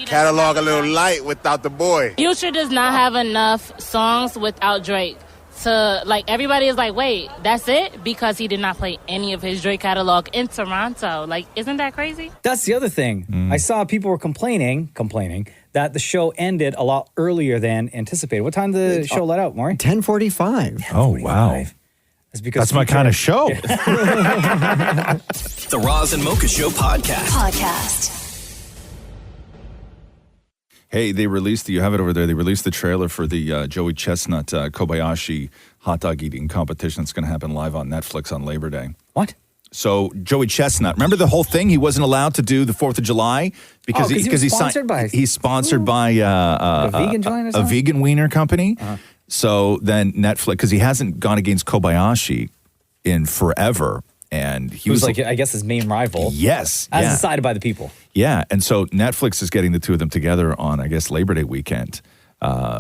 Catalog a little light without the boy. Future does not have enough songs without Drake. To like everybody is like, wait, that's it? Because he did not play any of his Drake catalog in Toronto. Like, isn't that crazy? That's the other thing. I saw people were complaining that the show ended a lot earlier than anticipated. What time did the show let out, Maury? 10:45. Oh, wow. That's my kind of show. The Roz and Mocha Show podcast. Hey, they released, you have it over there, they released the trailer for the Joey Chestnut Kobayashi hot dog eating competition that's going to happen live on Netflix on Labor Day. What? So Joey Chestnut, remember the whole thing? He wasn't allowed to do the 4th of July because he's sponsored by a vegan joint or a something? vegan wiener company. So then Netflix, because he hasn't gone against Kobayashi in forever, and he was like, I guess, his main rival. Yes, as decided by the people. Yeah, and so Netflix is getting the two of them together on, I guess, Labor Day weekend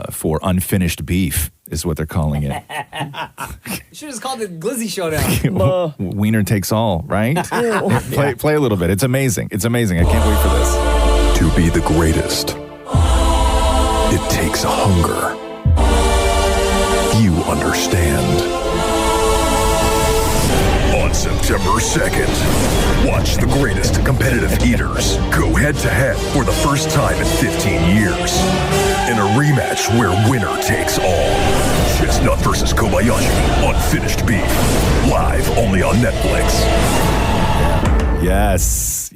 for Unfinished Beef, is what they're calling it. You should have just called it Glizzy Showdown. Wiener takes all, right? Play a little bit. It's amazing. It's amazing. I can't wait for this. To be the greatest, it takes a hunger you understand. On September 2nd, watch the greatest competitive eaters go head-to-head for the first time in 15 years in a rematch where winner takes all. Chestnut versus Kobayashi, Unfinished Beef, live only on Netflix. Yes.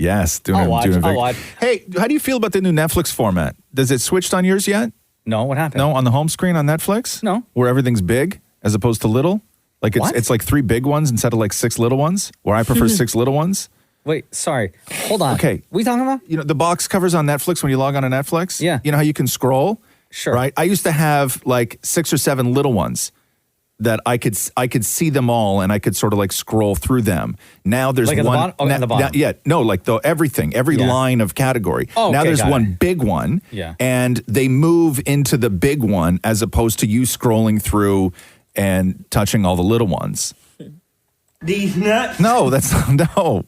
I'll watch. Hey, how do you feel about the new Netflix format? Does it switched on yours yet? No, what happened? No, on the home screen on Netflix? No. Where everything's big as opposed to little? Like it's like 3 big ones instead of like 6 little ones, where I prefer 6 little ones. Wait, sorry. Hold on. Okay. What are you talking about? You know, the box covers on Netflix when you log on to Netflix? Yeah. You know how you can scroll? Sure. Right? I used to have like 6 or 7 little ones that I could see them all and I could sort of like scroll through them. Now there's Like at the one. bottom? Oh, at the bottom. Like everything, every line of category. Oh, now okay, there's got one it. big one. Yeah. And they move into the big one as opposed to you scrolling through and touching all the little ones. These nuts. No, that's no.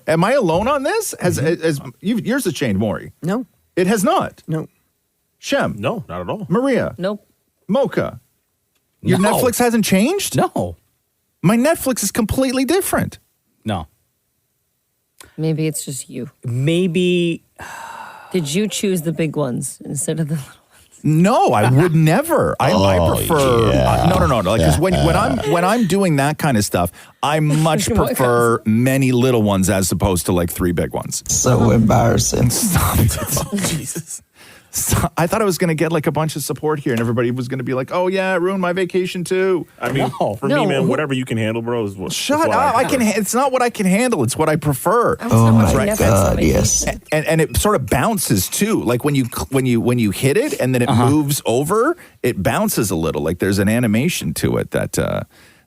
Am I alone on this? Yours has changed, Maury. No. It has not. No. Shem. No, not at all. Maria. Nope. Mocha. Your No. Netflix hasn't changed? No. My Netflix is completely different. No. Maybe it's just you. Maybe. Did you choose the big ones instead of the little ones? No, I would never. I prefer yeah. no. Like because when I'm doing that kind of stuff, I much prefer many little ones as opposed to like 3 big ones. So embarrassing. Stop it. Oh, Jesus. So, I thought I was going to get like a bunch of support here, and everybody was going to be like, "Oh yeah, it ruined my vacation too." I mean, for me, man, whatever you can handle, bro, is what. Shut up! I can. It's not what I can handle. It's what I prefer. Oh my God! Yes. And it sort of bounces too. Like when you hit it, and then it moves over, it bounces a little. Like there's an animation to it that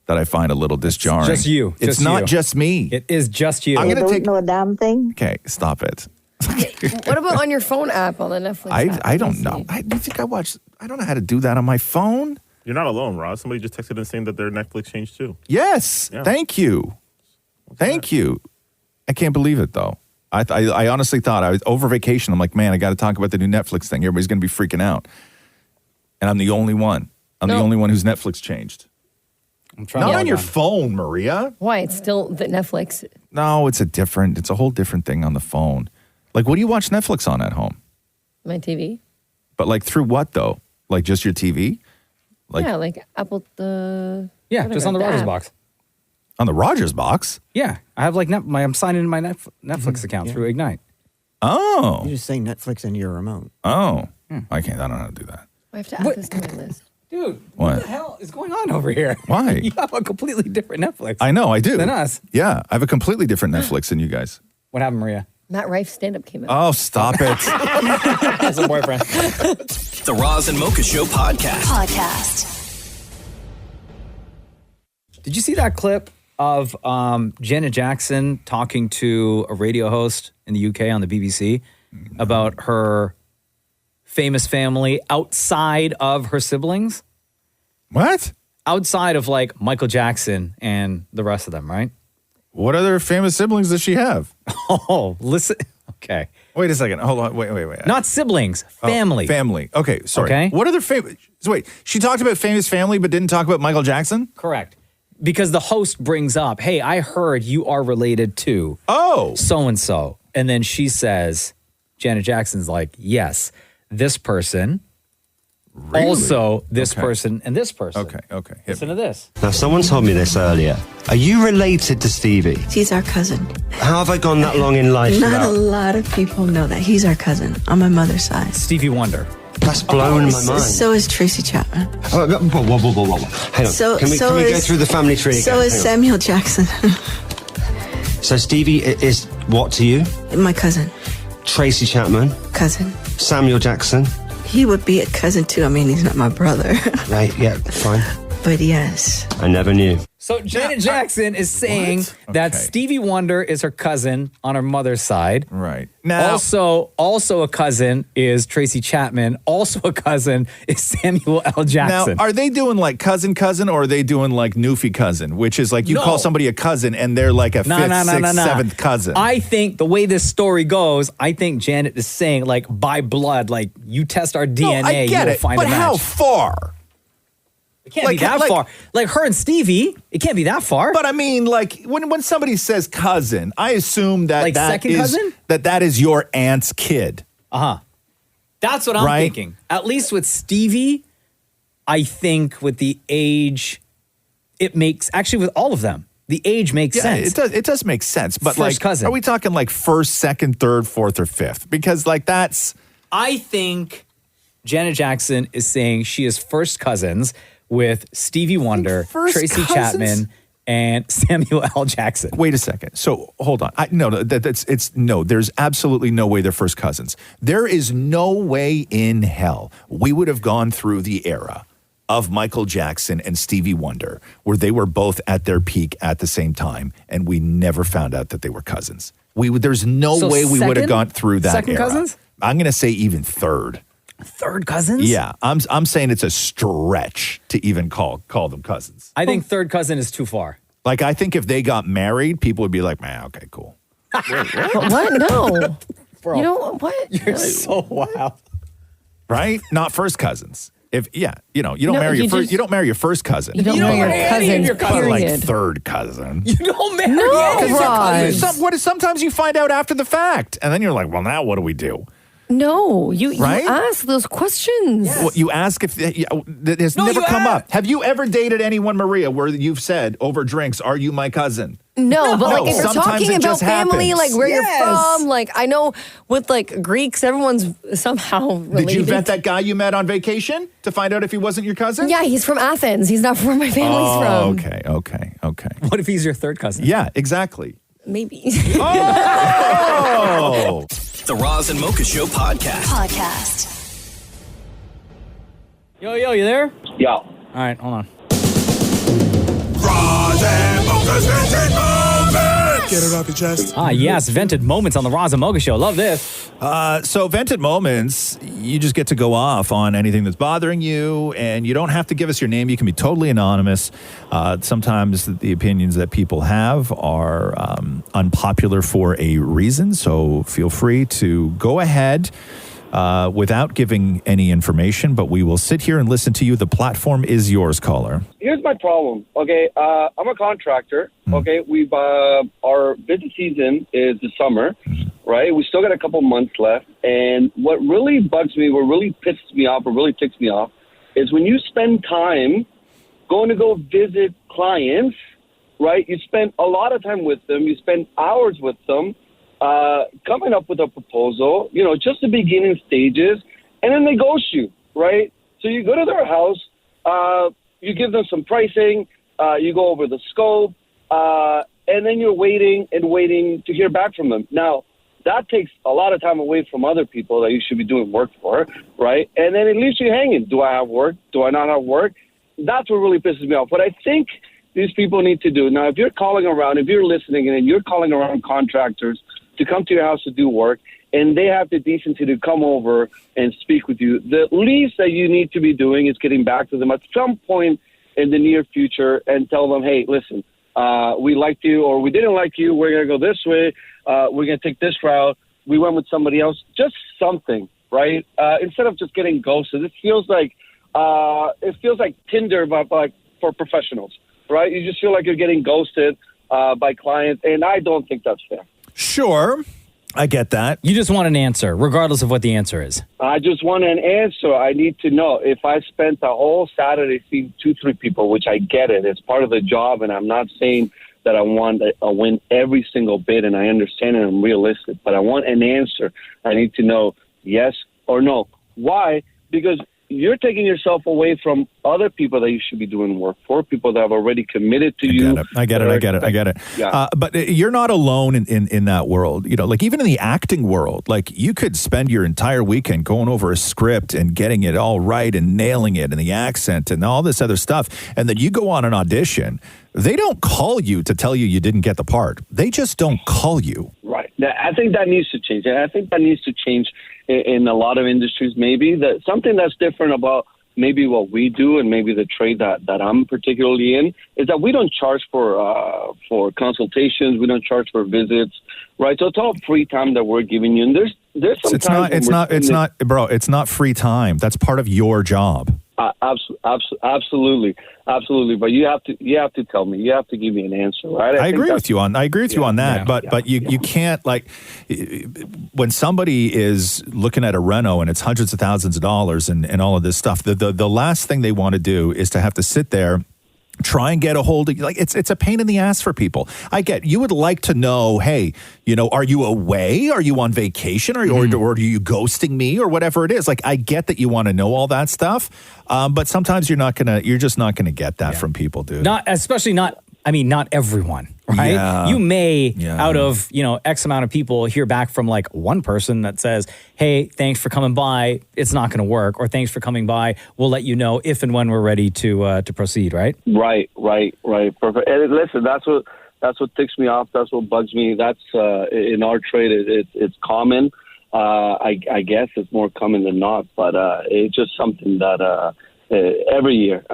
I find a little disjarring. Just you. It's not just me. It is just you. I'm going to take. know a damn thing. Okay, stop it. What about on your phone app on the Netflix app? I don't know. I don't know how to do that on my phone. You're not alone, Ross. Somebody just texted in saying that their Netflix changed too. Yes. Yeah. Thank you. Thank you. I can't believe it though. I honestly thought I was over vacation. I'm like, man, I got to talk about the new Netflix thing. Everybody's going to be freaking out. And I'm the only one. I'm the only one whose Netflix changed. I'm trying. Not on your phone, Maria. Why? It's still the Netflix. No, it's a whole different thing on the phone. Like, what do you watch Netflix on at home? My TV. But like through what though? Like just your TV? Like Apple Yeah, just on the Rogers box. On the Rogers box? Yeah, I have like I'm signed into my Netflix account through Ignite. Oh. You just say Netflix into your remote. Oh. I don't know how to do that. I have to add this to my list. Dude, What? what the hell is going on over here? Why? You have a completely different Netflix. I know, I do. Than us. Yeah, I have a completely different Netflix than you guys. What happened, Maria? Matt Rife's stand-up came out. Oh, stop it. As a boyfriend. The Roz and Mocha Show podcast. Did you see that clip of Janet Jackson talking to a radio host in the UK on the BBC about her famous family outside of her siblings? What? Outside of like Michael Jackson and the rest of them, right? What other famous siblings does she have? Oh, listen. Okay. Wait a second. Hold on. Wait. Not siblings, family. Family. Okay, sorry. Okay. What other famous? So wait, she talked about famous family but didn't talk about Michael Jackson? Correct. Because the host brings up, hey, I heard you are related to so-and-so. And then she says, Janet Jackson's like, yes, this person, also this person, and this person. Okay. Listen to this. Now, someone told me this earlier. Are you related to Stevie? He's our cousin. How have I gone that long in life Not without... a lot of people know that. He's our cousin on my mother's side. Stevie Wonder. That's blown my mind. So is Tracy Chapman. Whoa. Hang on. So- can we so go is- through the family tree again? So is Hang on. Samuel Jackson. So Stevie is what to you? My cousin. Tracy Chapman. Cousin. Samuel Jackson. He would be a cousin too. I mean, he's not my brother. Right, yeah, fine. But yes. I never knew. So Janet Jackson is saying that Stevie Wonder is her cousin on her mother's side. Right. Now, also a cousin is Tracy Chapman. Also a cousin is Samuel L. Jackson. Now, are they doing like cousin, or are they doing like newfie cousin, which is like you call somebody a cousin and they're like a fifth, sixth, seventh cousin? I think the way this story goes, I think Janet is saying like by blood, like you test our DNA, I get you'll it, find but a match. how far? It can't be that far. Like her and Stevie, it can't be that far. But I mean, like when somebody says cousin, I assume that Like second cousin? that is your aunt's kid. That's what I'm Right? thinking. At least with Stevie, I think with the age, it makes, actually with all of them, the age makes sense. It does make sense. But First like, cousin. are we talking like first, second, third, fourth, or fifth? Because like that's. I think Janet Jackson is saying she is first cousins with Stevie Wonder, first Tracy cousins? Chapman, and Samuel L. Jackson. Wait a second. So hold on. There's absolutely no way they're first cousins. There is no way in hell we would have gone through the era of Michael Jackson and Stevie Wonder where they were both at their peak at the same time and we never found out that they were cousins. There's no way we would have gone through that second era. cousins? I'm going to say even third. Third cousins? Yeah, I'm saying it's a stretch to even call them cousins. I think third cousin is too far. Like, I think if they got married, people would be like, man, okay, cool. What? No. Bro, you know what? You're so wild. Right? Not first cousins. You don't No, marry you your first. just- You don't marry your first cousin. You don't marry your cousins, But like period. third cousin. You don't marry No, any of your Raj. cousins. Sometimes you find out after the fact, and then you're like, well, now what do we do? No, you Right? ask those questions. Well, you ask if it has never come up. Have you ever dated anyone, Maria, where you've said over drinks, "Are you my cousin"? No, but like if you're sometimes talking it about just family, happens. like where you're from, like I know with like Greeks, everyone's somehow related. Did you vet that guy you met on vacation to find out if he wasn't your cousin? Yeah, he's from Athens. He's not where my family's from. Okay. What if he's your third cousin? Yeah, exactly. Maybe. Oh! The Roz and Mocha Show podcast. Yo, you there? Yeah. All right, hold on. Roz and Mocha's Vented Moments! Get it off your chest. Yes, Vented Moments on the Roz and Mocha Show. Love this. So Vented Moments, you just get to go off on anything that's bothering you, and you don't have to give us your name. You can be totally anonymous. Sometimes the opinions that people have are unpopular for a reason, so feel free to go ahead without giving any information, but we will sit here and listen to you. The platform is yours, caller. Here's my problem. Okay, I'm a contractor. Okay, we've our busy season is the summer, right? We still got a couple months left, and what really bugs me, what really pisses me off, or really ticks me off, is when you spend time going to go visit clients, right? You spend a lot of time with them. You spend hours with them. Coming up with a proposal, just the beginning stages, and then they ghost you, right? So you go to their house, you give them some pricing, you go over the scope, and then you're waiting to hear back from them. Now, that takes a lot of time away from other people that you should be doing work for, right? And then it leaves you hanging. Do I have work? Do I not have work? That's what really pisses me off. What I think these people need to do, now, if you're calling around, if you're listening and you're calling around contractors to come to your house to do work, and they have the decency to come over and speak with you, the least that you need to be doing is getting back to them at some point in the near future and tell them, hey, listen, we liked you or we didn't like you. We're going to go this way. We're going to take this route. We went with somebody else. Just something, right? Instead of just getting ghosted. It feels like Tinder, but like for professionals, right? You just feel like you're getting ghosted by clients, and I don't think that's fair. Sure, I get that. You just want an answer, regardless of what the answer is. I just want an answer. I need to know if I spent the whole Saturday seeing 2-3 people, which I get it. It's part of the job, and I'm not saying that I want to win every single bid, and I understand and I'm realistic, but I want an answer. I need to know yes or no. Why? Because you're taking yourself away from other people that you should be doing work for, people that have already committed to you. I get it. Yeah. But you're not alone in that world. Like even in the acting world, like you could spend your entire weekend going over a script and getting it all right and nailing it and the accent and all this other stuff. And then you go on an audition. They don't call you to tell you didn't get the part. They just don't call you. Right. I think that needs to change. And I think that needs to change in a lot of industries, maybe. That something that's different about maybe what we do and maybe the trade that I'm particularly in is that we don't charge for consultations. We don't charge for visits, right? So it's all free time that we're giving you. And there's some it's not free time. That's part of your job. Absolutely. But you have to tell me. You have to give me an answer, right? I agree with you on that. But you can't, like, when somebody is looking at a reno and it's hundreds of thousands of dollars and all of this stuff, the last thing they want to do is to have to sit there, try and get a hold of, like, it's a pain in the ass for people. I get, you would like to know, hey, are you away? Are you on vacation? Or are you ghosting me or whatever it is? Like, I get that you want to know all that stuff. But sometimes you're just not gonna get that from people, dude. Not everyone, right? Yeah. You may, out of, X amount of people, hear back from like one person that says, hey, thanks for coming by. It's not going to work. Or thanks for coming by. We'll let you know if and when we're ready to proceed, right? Right. Perfect. And listen, that's what ticks me off. That's what bugs me. That's in our trade, it's common. I guess it's more common than not, but it's just something that every year,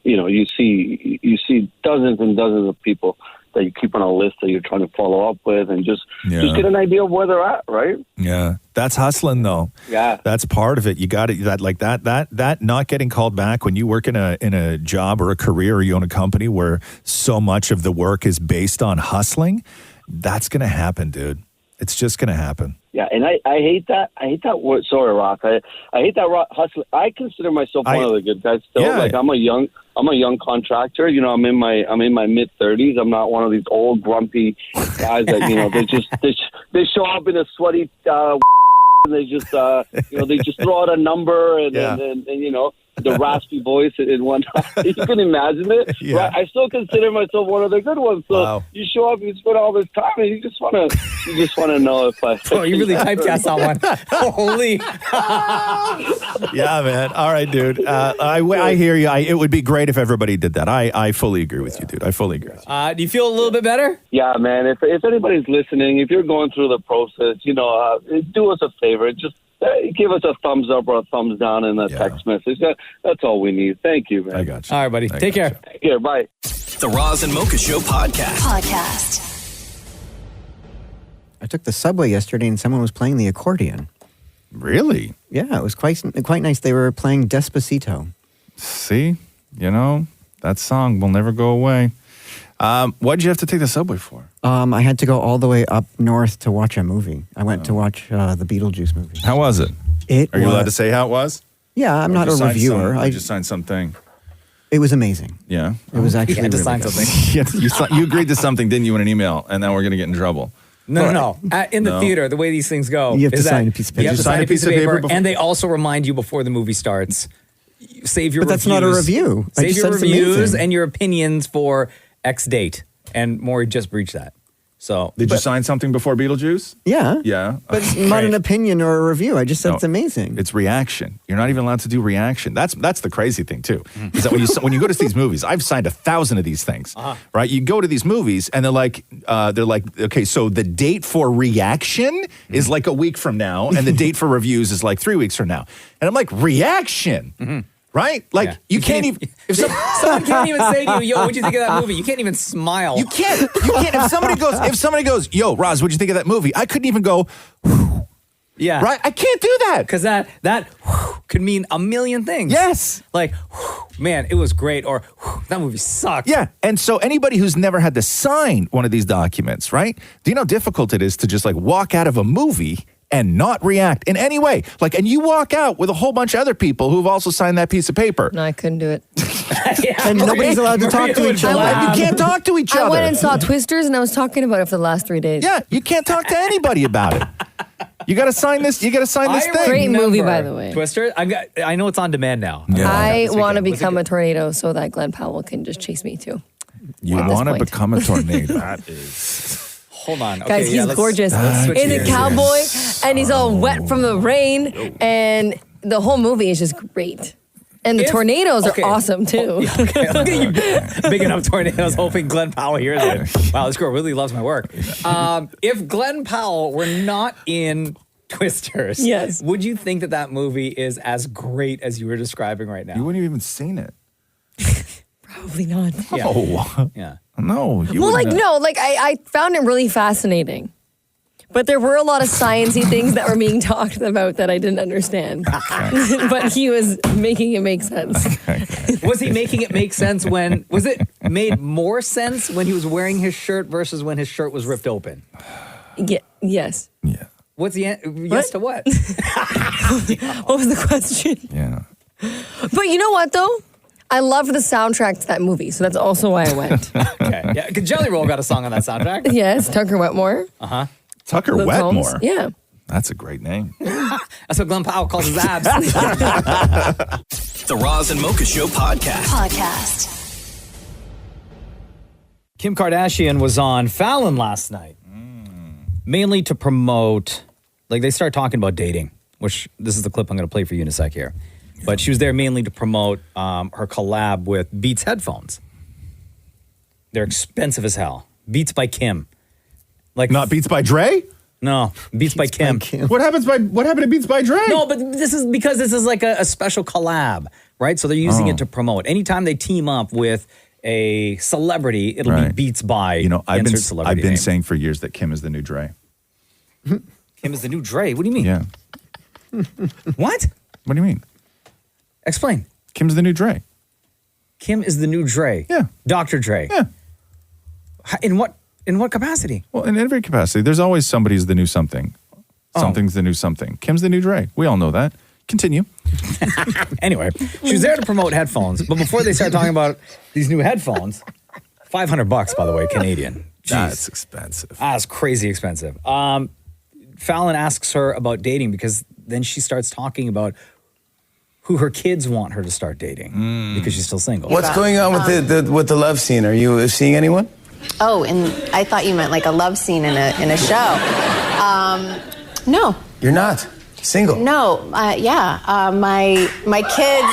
you see dozens and dozens of people that you keep on a list that you're trying to follow up with, and just get an idea of where they're at, right? Yeah, that's hustling, though. Yeah, that's part of it. You got that not getting called back when you work in a job or a career, or you own a company where so much of the work is based on hustling. That's going to happen, dude. It's just going to happen. Yeah, and I hate that. I hate that word. Sorry, Rock. I hate that hustle. I consider myself one of the good guys still. Yeah. Like I'm a young contractor. You know, I'm in my mid-30s. I'm not one of these old grumpy guys that they show up in a sweaty and they just they just throw out a number and the raspy voice and whatnot. You can imagine it. Yeah. Right? I still consider myself one of the good ones. So Wow. you show up, you spend all this time, and you just want to know if I. Oh, you really typecast that one. Holy. Yeah, man. All right, dude. I hear you. It would be great if everybody did that. I fully agree with you, dude. I fully agree with you. Do you feel a little bit better? Yeah, man. If anybody's listening, if you're going through the process, do us a favor. Just give us a thumbs up or a thumbs down in a text message. That's all we need. Thank you, man. I got you. All right, buddy. Take care. Take care. Bye. The Roz and Mocha Show podcast. I took the subway yesterday and someone was playing the accordion. Really? Yeah, it was quite nice. They were playing Despacito. See, that song will never go away. What did you have to take the subway for? I had to go all the way up north to watch a movie. I went to watch the Beetlejuice movie. How was it? Are you allowed to say how it was? Yeah, I'm not a reviewer. I just signed something. It was amazing. Yeah. It was actually You had to really sign good. something. You agreed to something, didn't you, in an email, and now we're going to get in trouble. No. In the theater, the way these things go, You have to is that sign a piece of paper. You have Did to you sign a piece of paper, before? and they also remind you before the movie starts. Save your But that's not a reviews. review. I Save just your said it's reviews amazing. and your opinions for X date. And Maury just breached that. So Did you sign something before Beetlejuice? Yeah. Yeah. But it's not an opinion or a review. I just said No, it's amazing. It's reaction. You're not even allowed to do reaction. That's the crazy thing too. Is that when you go to these movies, I've signed 1,000 of these things. Right? You go to these movies and they're like, okay, so the date for reaction is like a week from now, and the date for reviews is like 3 weeks from now. And I'm like, reaction. Right? Like you can't even. If someone can't even say to you, "Yo, what'd you think of that movie?" You can't even smile. You can't. If somebody goes, "Yo, Roz, what'd you think of that movie?" I couldn't even go. Yeah. Right? I can't do that. Because that could mean a million things. Yes. Like, man, it was great, or that movie sucked. Yeah. And so anybody who's never had to sign one of these documents, right? Do you know how difficult it is to just like walk out of a movie and not react in any way? Like, and you walk out with a whole bunch of other people who've also signed that piece of paper. No, I couldn't do it. And nobody's allowed to talk to each other. You can't talk to each other. I went and saw Twisters, and I was talking about it for the last 3 days. Yeah, you can't talk to anybody about it. You got to sign this. You got to sign this thing. Great movie, by the way. Twister. I know it's on demand now. I want to become a tornado so that Glenn Powell can just chase me too. You At this want to point. become a tornado. That is. Hold on. Okay, Guys, he's gorgeous. switch In the gears. cowboy, and he's all wet from the rain, and the whole movie is just great. And the tornadoes are awesome too. Okay, look at you bigging up tornadoes, hoping Glenn Powell hears it. Wow, this girl really loves my work. If Glenn Powell were not in Twisters, yes, would you think that movie is as great as you were describing right now? You wouldn't have even seen it. Probably not. Yeah. Oh. Yeah. No. You Well, wouldn't like, have. no, like I found it really fascinating. But there were a lot of sciencey things that were being talked about that I didn't understand. But he was making it make sense. Was he making it make sense was it made more sense when he was wearing his shirt versus when his shirt was ripped open? Yes. Yeah. What's the yes to what? What was the question? Yeah. But you know what, though? I love the soundtrack to that movie, so that's also why I went. Okay. Yeah, because Jelly Roll got a song on that soundtrack. Yes, Tucker Wetmore. Uh-huh. Tucker Luke Wetmore. Holmes. Yeah. That's a great name. That's what Glenn Powell calls his abs. The Roz and Mocha Show podcast. Kim Kardashian was on Fallon last night, mainly to promote, like they start talking about dating, which this is the clip I'm going to play for you in a sec here. But she was there mainly to promote her collab with Beats headphones. They're expensive as hell. Beats by Kim. Like not Beats by Dre? No, Beats by Kim. What happened to Beats by Dre? No, but this is like a special collab, right? So they're using it to promote. Anytime they team up with a celebrity, it'll be Beats by I've insert been name. saying for years that Kim is the new Dre. Kim is the new Dre. What do you mean? Yeah. What? What do you mean? Explain. Kim's the new Dre. Kim is the new Dre. Yeah. Dr. Dre. Yeah. In what In what capacity? Well, in every capacity. There's always somebody's the new something. Something's the new something. Kim's the new Dre. We all know that. Continue. Anyway, she was there to promote headphones, but before they start talking about these new headphones, $500, by the way, Canadian. Jeez. That's expensive. That's crazy expensive. Fallon asks her about dating because then she starts talking about who her kids want her to start dating because she's still single. What's going on with the love scene? Are you seeing anyone? Oh, and I thought you meant like a love scene in a show. No. You're not single. No. My kids.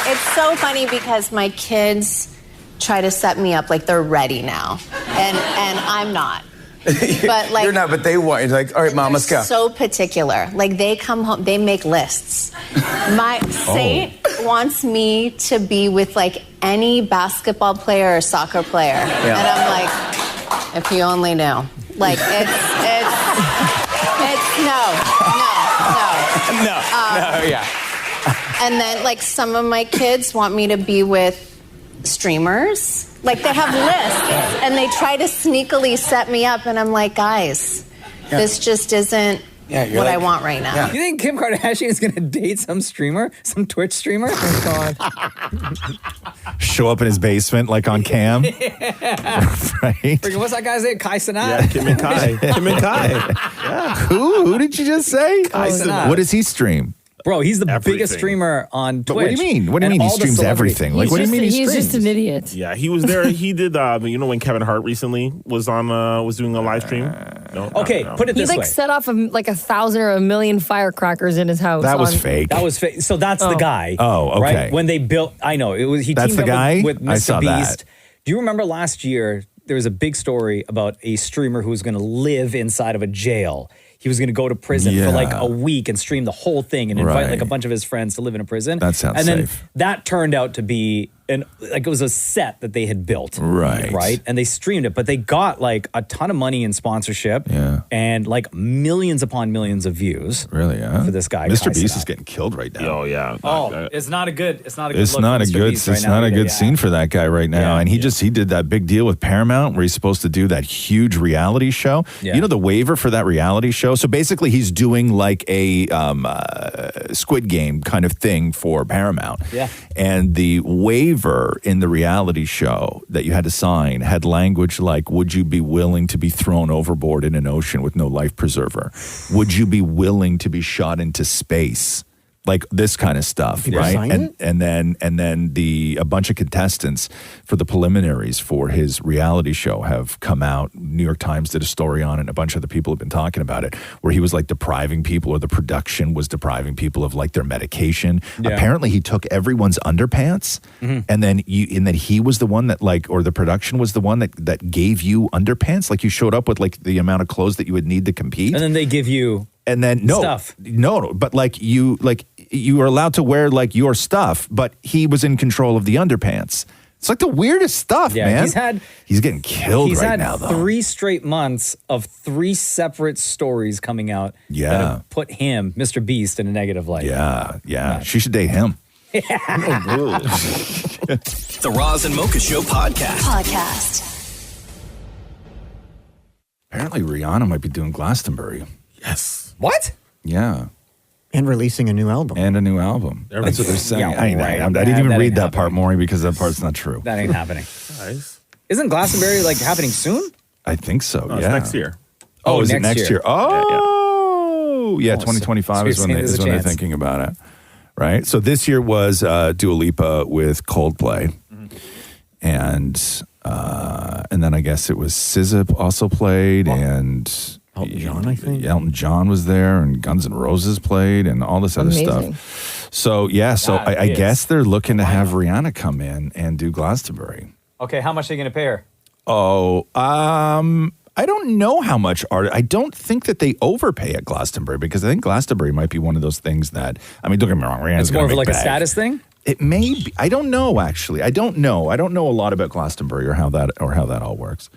It's so funny because my kids try to set me up like they're ready now, and I'm not. But like you're not, but they want. You're like, all right, Mom, let's go. So particular. Like they come home, they make lists. My Saint wants me to be with like any basketball player or soccer player, and I'm like, if you only knew. Like it's no. And then like some of my kids want me to be with streamers. Like they have lists and they try to sneakily set me up, and I'm like, guys, this just isn't what I want right now. You think Kim Kardashian is going to date some streamer, some Twitch streamer? Oh God! Show up in his basement like on cam. Right? What's that guy's name? Kai Cenat? Yeah, Kim and Kai. Kim and Kai. Yeah. Who did you just say? Kai Cenat. What does he stream? Bro, he's the biggest streamer on Twitch. But what do you mean? What do you mean he streams everything? Like, what do you mean he streams? He's just an idiot. Yeah, he was there. He did, when Kevin Hart recently was on, was doing a live stream? No, okay, put it this way. He set off like 1,000 or 1,000,000 firecrackers in his house. That was fake. That was fake. So that's the guy. Oh, okay. Right? When they built, I know, it was, he That's teamed the up guy? with Mr. I saw Beast. that. Do you remember last year, there was a big story about a streamer who was going to live inside of a jail. He was going to go to prison for like a week and stream the whole thing and invite like a bunch of his friends to live in a prison. That sounds and then safe. that turned out to be it was a set that they had built. Right. And they streamed it, but they got like a ton of money in sponsorship and like millions upon millions of views. Really, yeah. For this guy. Mr. Beast is getting killed right now. Oh, yeah. It's not a good look It's for not a Mr. good. Beast It's right now not a either, good scene for that guy right now. And he did that big deal with Paramount where he's supposed to do that huge reality show. Yeah. You know the waiver for that reality show. So basically, he's doing like a Squid Game kind of thing for Paramount. Yeah. And the waiver in the reality show that you had to sign had language like, "Would you be willing to be thrown overboard in an ocean with no life preserver? Would you be willing to be shot into space?" Like this kind of stuff, People right? sign it? And then a bunch of contestants for the preliminaries for his reality show have come out. New York Times did a story on it, and a bunch of other people have been talking about it, where he was like depriving people, or the production was depriving people of like their medication. Yeah. Apparently, he took everyone's underpants, and then he was the one that or the production was the one that gave you underpants. Like you showed up with like the amount of clothes that you would need to compete, And then they give you and then stuff. No, but you were allowed to wear like your stuff, but he was in control of the underpants. It's like the weirdest stuff, man. He's getting killed right now, though. 3 straight months of 3 separate stories coming out that have put him, Mr. Beast, in a negative light. Yeah. She should date him. The Roz and Mocha Show podcast. Apparently, Rihanna might be doing Glastonbury. Yes. What? Yeah. And releasing a new album. That's what they're saying. Yeah, I right. didn't even That read ain't that part, Maury, because that part's not true. That ain't happening. Nice. Isn't Glastonbury like happening soon? I think so, No, it's next year. Oh, is it next next year? year? Oh, yeah, 2025 so is when, you're saying there's a they're chance. thinking about it. Right? So this year was Dua Lipa with Coldplay. And then I guess it was SZA also played, and Elton John, I think. Elton John was there, and Guns N' Roses played, and all this other stuff. So, I guess they're looking to have Rihanna come in and do Glastonbury. Okay, how much are you going to pay her? I don't know how much I don't think that they overpay at Glastonbury, because I think Glastonbury might be one of those things that, I mean, don't get me wrong, Rihanna's It's more gonna of make like a bag. status thing? It may be. I don't know, actually. I don't know a lot about Glastonbury or how that all works.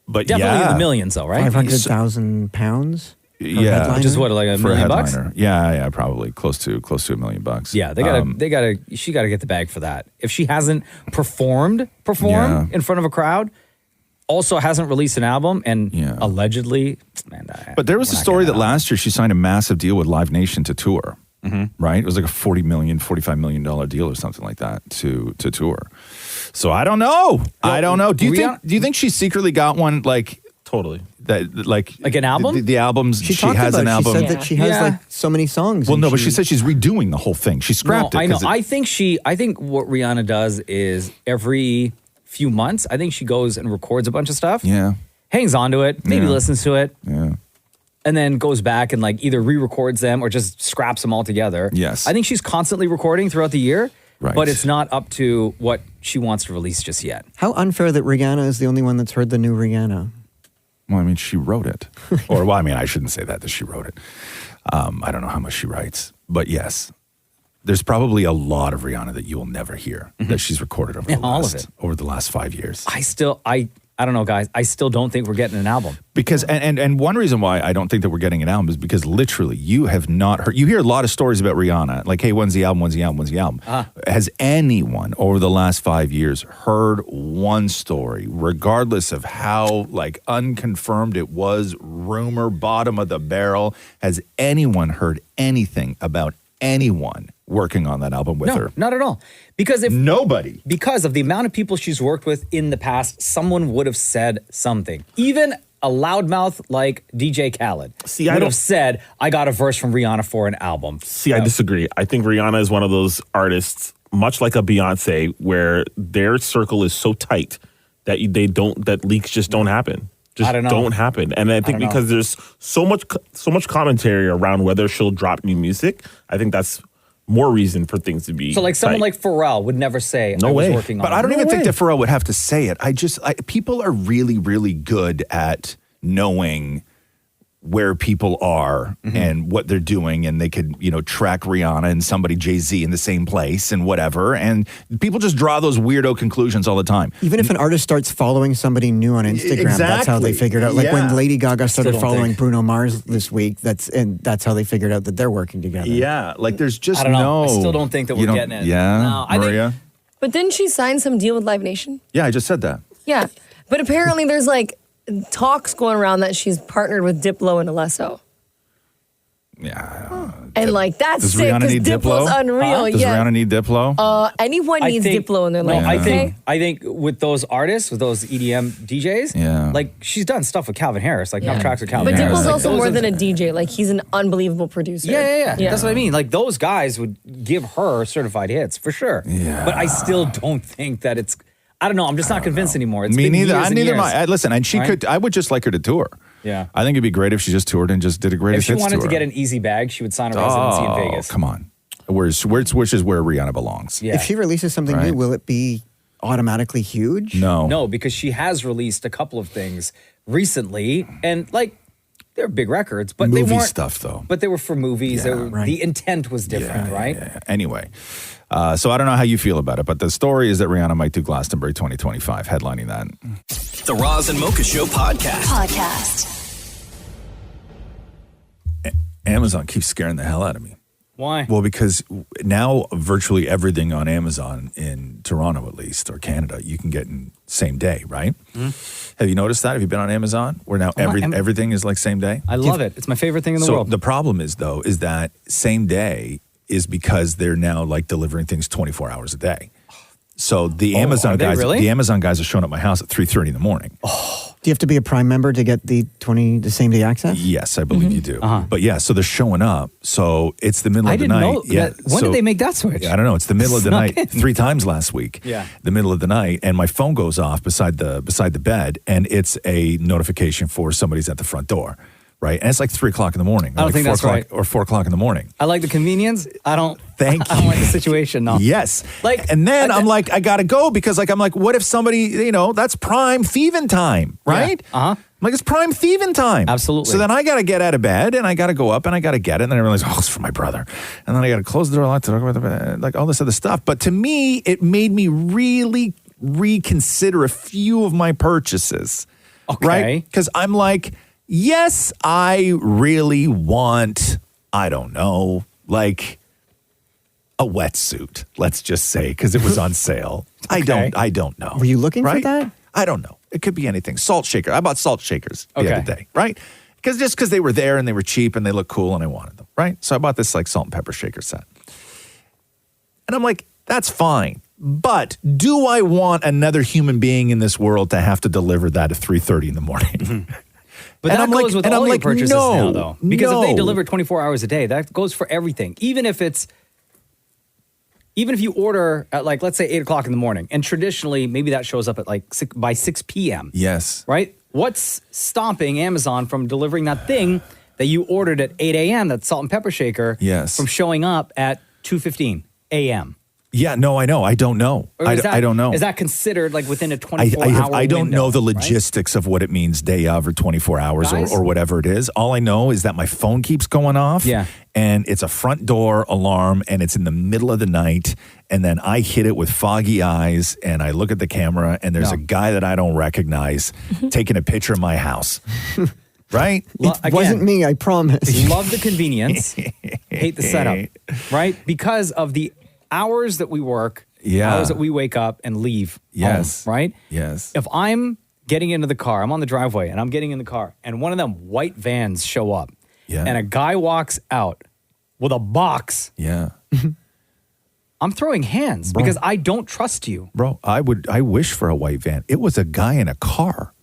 But Definitely in the millions, though, right? £500,000. Yeah, which is what, like $1 for million a bucks? headliner. Yeah, probably close to $1 million bucks. Yeah, she got to get the bag for that. If she hasn't performed in front of a crowd, also hasn't released an album, and allegedly, But there was a story that last year she signed a massive deal with Live Nation to tour. Right? It was like a $45 million deal or something like that to tour. So I don't know. Do you think she secretly got one, like, totally, that like an album? The albums She she talked has about an it. album. She said that she has like so many songs. Well, and no, but she said she's redoing the whole thing. She scrapped it. I know. 'cause I think what Rihanna does is every few months, I think she goes and records a bunch of stuff. Yeah. Hangs on to it, maybe listens to it. Yeah. And then goes back and like either re-records them or just scraps them all together. Yes. I think she's constantly recording throughout the year, Right. but it's not up to what she wants to release just yet. How unfair that Rihanna is the only one that's heard the new Rihanna. Well, I mean, she wrote it. Or, well, I mean, I shouldn't say that she wrote it. I don't know how much she writes. But yes, there's probably a lot of Rihanna that you will never hear that she's recorded over the last 5 years. I don't know, guys. I still don't think we're getting an album. Because, and one reason why I don't think that we're getting an album is because literally you have not heard, you hear a lot of stories about Rihanna, like, hey, when's the album? Has anyone over the last 5 years heard one story, regardless of how, like, unconfirmed it was, rumor, bottom of the barrel, has anyone heard anything about anyone working on that album with her? Not at all. Because if nobody, because of the amount of people she's worked with in the past, someone would have said something. Even a loudmouth like DJ Khaled would have said, I got a verse from Rihanna for an album. I disagree. I think Rihanna is one of those artists, much like a Beyonce, where their circle is so tight that that leaks just don't happen. Just I don't know. don't happen. And I think because there's so much commentary around whether she'll drop new music, I think that's more reason for things to be So like someone tight. like Pharrell would never say, I was working on But it. I don't even think that Pharrell would have to say it. People are really, really good at knowing where people are and what they're doing, and they could, track Rihanna and somebody Jay-Z in the same place and whatever. And people just draw those weirdo conclusions all the time. Even if an artist starts following somebody new on Instagram, that's how they figured out. Like when Lady Gaga started following Bruno Mars this week, that's how they figured out that they're working together. Yeah, like there's just I don't know. I still don't think that we're getting it. Yeah, No, I think- Maria? But didn't she sign some deal with Live Nation? Yeah, I just said that. Yeah. But apparently there's like talks going around that she's partnered with Diplo and Alesso. Yeah. And like that's Does sick Rihanna because need Diplo's Diplo? unreal. Does yeah. Rihanna need Diplo? Anyone needs Diplo in their life. I think with those artists, with those EDM DJs, like she's done stuff with Calvin Harris, like enough tracks with Calvin But Harris. Diplo's Like, also those more are- than a DJ. Like he's an unbelievable producer. Yeah. That's what I mean. Like those guys would give her certified hits for sure. Yeah. But I still don't think that it's. I don't know. I'm just not convinced anymore. It's Me been neither. years I and neither. years. Listen, and she Right? could. I would just like her to tour. Yeah. I think it'd be great if she just toured and just did a If greatest she hits wanted tour. to get an easy bag, she would sign a residency in Vegas. Come on. Which is where Rihanna belongs. Yeah. If she releases something Right. new, will it be automatically huge? No, because she has released a couple of things recently, and like they're big records, but they Movie weren't stuff, though. But they were for movies. Yeah, They were- The intent was different, right? Anyway, so I don't know how you feel about it, but the story is that Rihanna might do Glastonbury 2025, headlining that. The Roz and Mocha Show podcast. Amazon keeps scaring the hell out of me. Why? Well, because now virtually everything on Amazon in Toronto, at least, or Canada, you can get in same day, right? Have you noticed that? Have you been on Amazon? Where now everything is like same day? I love it. It's my favorite thing in the world. The problem is, though, is that same day is because they're now like delivering things 24 hours a day. So the Amazon are they guys, really? the Amazon guys are showing up at my house at 3:30 in the morning. Do you have to be a Prime member to get the same day access? Yes, I believe you do. But yeah, so they're showing up. So it's the middle I of the didn't night. know Yeah. that. When did they make that switch? I don't know. It's the middle of the Snuck night. in. 3 times last week. Yeah. The middle of the night, and my phone goes off beside the bed, and it's a notification for somebody's at the front door. Right, and it's like 3 o'clock in the morning. I don't like think 4 that's o'clock right. or 4 o'clock in the morning. I like the convenience. I don't like the situation. No. Yes. Like, and then I'm like, I gotta go because I'm like, what if somebody, that's prime thieving time, right? I'm like, it's prime thieving time. Absolutely. So then I gotta get out of bed and I gotta go up and I gotta get it. And then I realize, it's for my brother. And then I gotta close the door, lock the door, like all this other stuff. But to me, it made me really reconsider a few of my purchases. Okay. Right? Because I'm like, yes, I really want, I don't know, like a wetsuit, let's just say, because it was on sale. I don't know. Were you looking for right? that? I don't know. It could be anything. Salt shaker. I bought salt shakers the Okay. other day, right? Because they were there and they were cheap and they looked cool and I wanted them, right? So I bought this like salt and pepper shaker set. And I'm like, that's fine. But do I want another human being in this world to have to deliver that at 3:30 in the morning? But And that I'm goes like- with and all I'm your like, purchases no, now, though. Because if they no. deliver 24 hours a day, that goes for everything. Even if you order at like, let's say 8 o'clock in the morning, and traditionally maybe that shows up at like by 6 p.m. Yes. Right? What's stopping Amazon from delivering that thing that you ordered at 8 a.m., that salt and pepper shaker, Yes. from showing up at 2:15 a.m.? Yeah, no, I know. I don't know. Or I is that- don't know. Is that considered like within a 24-hour I don't window, know the right? logistics of what it means day of or 24 hours Guys? or whatever it is. All I know is that my phone keeps going off. Yeah. And it's a front door alarm and it's in the middle of the night. And then I hit it with foggy eyes and I look at the camera and there's a guy that I don't recognize taking a picture of my house. Right? It wasn't me, I promise. Love the convenience, hate the setup, right? Because of the hours that we work, hours that we wake up and leave Yes. home, right? Yes. If I'm getting into the car, I'm on the driveway and I'm getting in the car and one of them white vans show up and a guy walks out with a box. Yeah. I'm throwing hands Bro. because I don't trust you. Bro, I wish for a white van. It was a guy in a car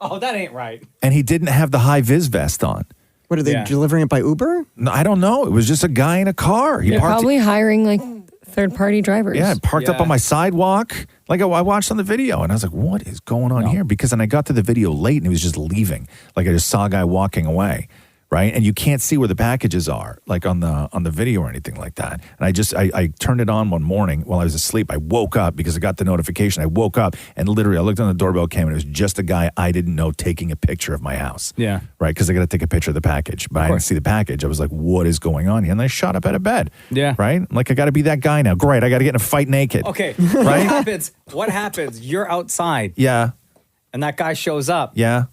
Oh, that ain't right. and he didn't have the high vis vest on. What are they delivering it by Uber? No, I don't know. It was just a guy in a car. He They're parked probably hiring like third-party drivers. Yeah, parked up on my sidewalk. Like I watched on the video and I was like, what is going on here? Because then I got to the video late and he was just leaving. Like I just saw a guy walking away. Right. And you can't see where the packages are, like on the video or anything like that. And I turned it on one morning while I was asleep. I woke up because I got the notification. I woke up and literally I looked on the doorbell cam and it was just a guy I didn't know taking a picture of my house. Yeah. Right. Because I got to take a picture of the package, but I didn't see the package. I was like, what is going on here? And I shot up out of bed. Yeah. Right. I'm like, I got to be that guy now. Great. I got to get in a fight naked. Okay. Right. What happens? You're outside. Yeah. And that guy shows up. Yeah.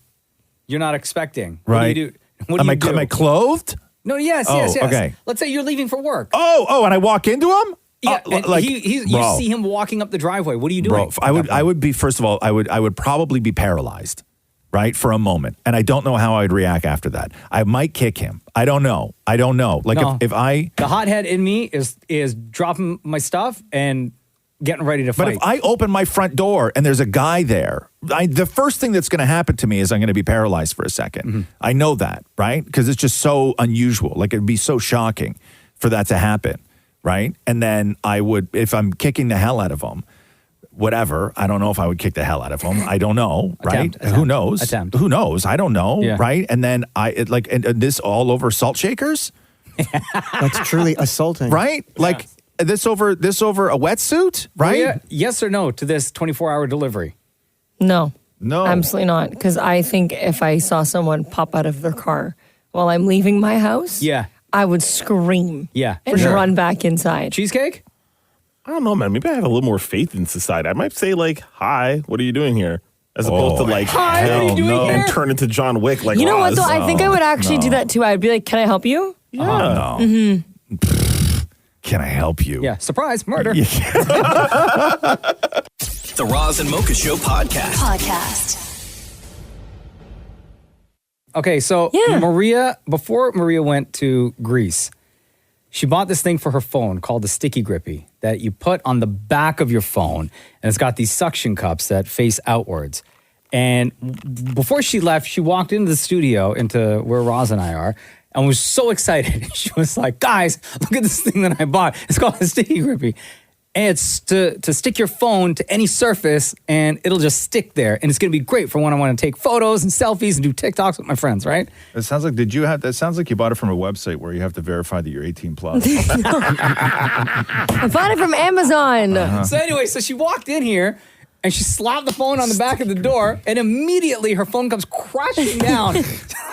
You're not expecting. Right. What do you do? What do you do? Am I clothed? No, yes. Okay. Let's say you're leaving for work. Oh, and I walk into him? Yeah, and like, you bro. see him walking up the driveway. What are you doing? Bro, I would be, first of all, I would probably be paralyzed, right, for a moment. And I don't know how I would react after that. I might kick him. I don't know. Like No. if I... The hothead in me is dropping my stuff and getting ready to fight. But if I open my front door and there's a guy there, the first thing that's going to happen to me is I'm going to be paralyzed for a second. Mm-hmm. I know that, right? Because it's just so unusual. Like it'd be so shocking for that to happen, right? And then I would, if I'm kicking the hell out of him, whatever, I don't know if I would kick the hell out of him. I don't know, right? Who knows? Who knows? I don't know, Yeah. right? And then and this all over salt shakers, That's truly assaulting. right? Like this over a wetsuit, right? Well, yeah, yes or no to this 24-hour delivery? No. No. Absolutely not. Because I think if I saw someone pop out of their car while I'm leaving my house, Yeah. I would scream Yeah. and run back inside. Cheesecake? I don't know, man. Maybe I have a little more faith in society. I might say like, "Hi, what are you doing here?" As opposed to like, Hi, what are you "Hell doing no," here? and turn into John Wick. Like, You know what, Oz. though? I think I would actually do that, too. I'd be like, can I help you? Yeah. No. Mm-hmm. Can I help you? Yeah. Surprise, murder. The Roz and Mocha Show podcast. Okay, so before Maria went to Greece, she bought this thing for her phone called the Sticky Grippy that you put on the back of your phone, and it's got these suction cups that face outwards. And before she left, she walked into the studio, into where Roz and I are, and was so excited. She was like, guys, look at this thing that I bought. It's called the Sticky Grippy. And it's to stick your phone to any surface, and it'll just stick there. And it's going to be great for when I want to take photos and selfies and do TikToks with my friends, right? It sounds like, that sounds like you bought it from a website where you have to verify that you're 18 plus. I bought it from Amazon. So anyway, so she walked in here, and she slapped the phone on the back of the door, and immediately her phone comes crashing down to the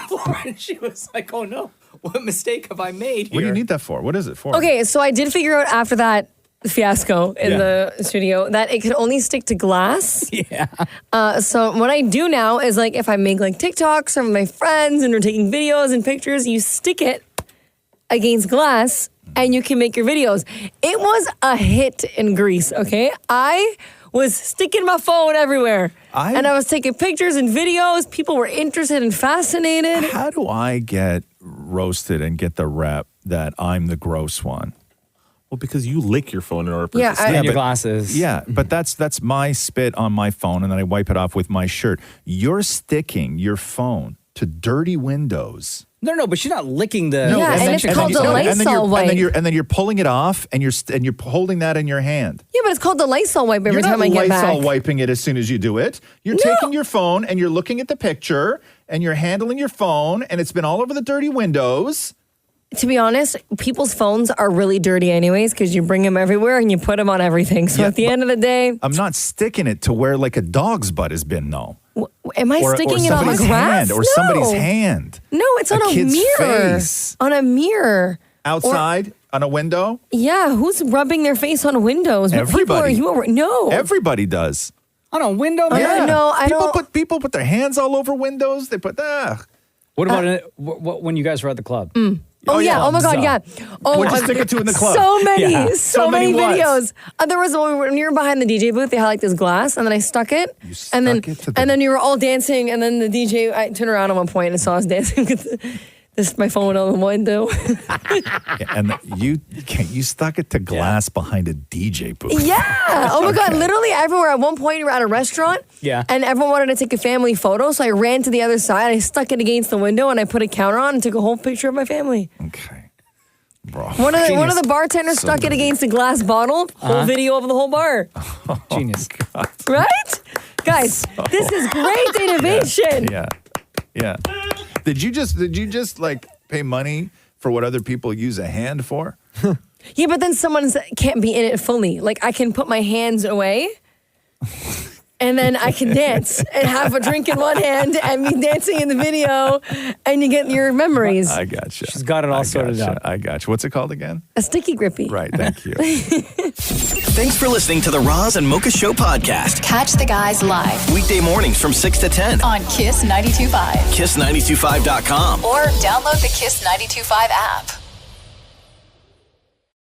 floor, and she was like, oh no, what mistake have I made here? What do you need that for? What is it for? Okay, so I did figure out after that fiasco in the studio that it could only stick to glass. Yeah. So what I do now is like if I make like TikToks or with my friends and we're taking videos and pictures, you stick it against glass and you can make your videos. It was a hit in Greece, okay? I was sticking my phone everywhere. And I was taking pictures and videos. People were interested and fascinated. How do I get roasted and get the rep that I'm the gross one? Well, because you lick your phone in order for Yeah, it to stick. your glasses. Yeah, but that's my spit on my phone, and then I wipe it off with my shirt. You're sticking your phone to dirty windows. No, but you're not licking the. No, and it's called the Lysol wipe. And then you're pulling it off, and you're holding that in your hand. Yeah, but it's called the Lysol wipe every time I get back. You're not Lysol wiping it as soon as you do it. You're taking your phone, and you're looking at the picture, and you're handling your phone, and it's been all over the dirty windows. To be honest, people's phones are really dirty anyways because you bring them everywhere and you put them on everything. So at the end of the day... I'm not sticking it to where like a dog's butt has been, though. Am I sticking it on the grass? Hand, or somebody's hand. No, it's on a kid's mirror. face. On a mirror. Outside, on a window? Yeah, who's rubbing their face on windows? What Everybody. people are no. Everybody does. On a window? No, I don't. People put their hands all over windows. They put, What about when you guys were at the club? Oh yeah! Oh my God! Yeah! Oh, What'd you stick it to in the club? So many, Yeah. so many what? videos. There was when you were behind the DJ booth, they had like this glass, and then I stuck it, and then you were all dancing, and then the DJ, I turned around at one point and saw us dancing with my phone on the window. And you stuck it to glass behind a DJ booth. Yeah! Oh my God! Literally everywhere. At one point, we were at a restaurant. Yeah. And everyone wanted to take a family photo, so I ran to the other side. I stuck it against the window, and I put a counter on and took a whole picture of my family. Okay. Bro. One of the bartenders stuck it against a glass bottle. Whole video of the whole bar. Genius. Right? Guys, this is great innovation. Yeah. Did you just like pay money for what other people use a hand for? Yeah, but then someone can't be in it fully. Like I can put my hands away. And then I can dance and have a drink in one hand and be dancing in the video, and you get your memories. I gotcha. She's got it all sorted out. I gotcha. What's it called again? A sticky grippy. Right, thank you. Thanks for listening to the Roz and Mocha Show podcast. Catch the guys live Weekday mornings from 6 to 10 on Kiss 92.5. KISS925.com. Or download the Kiss 92.5 app.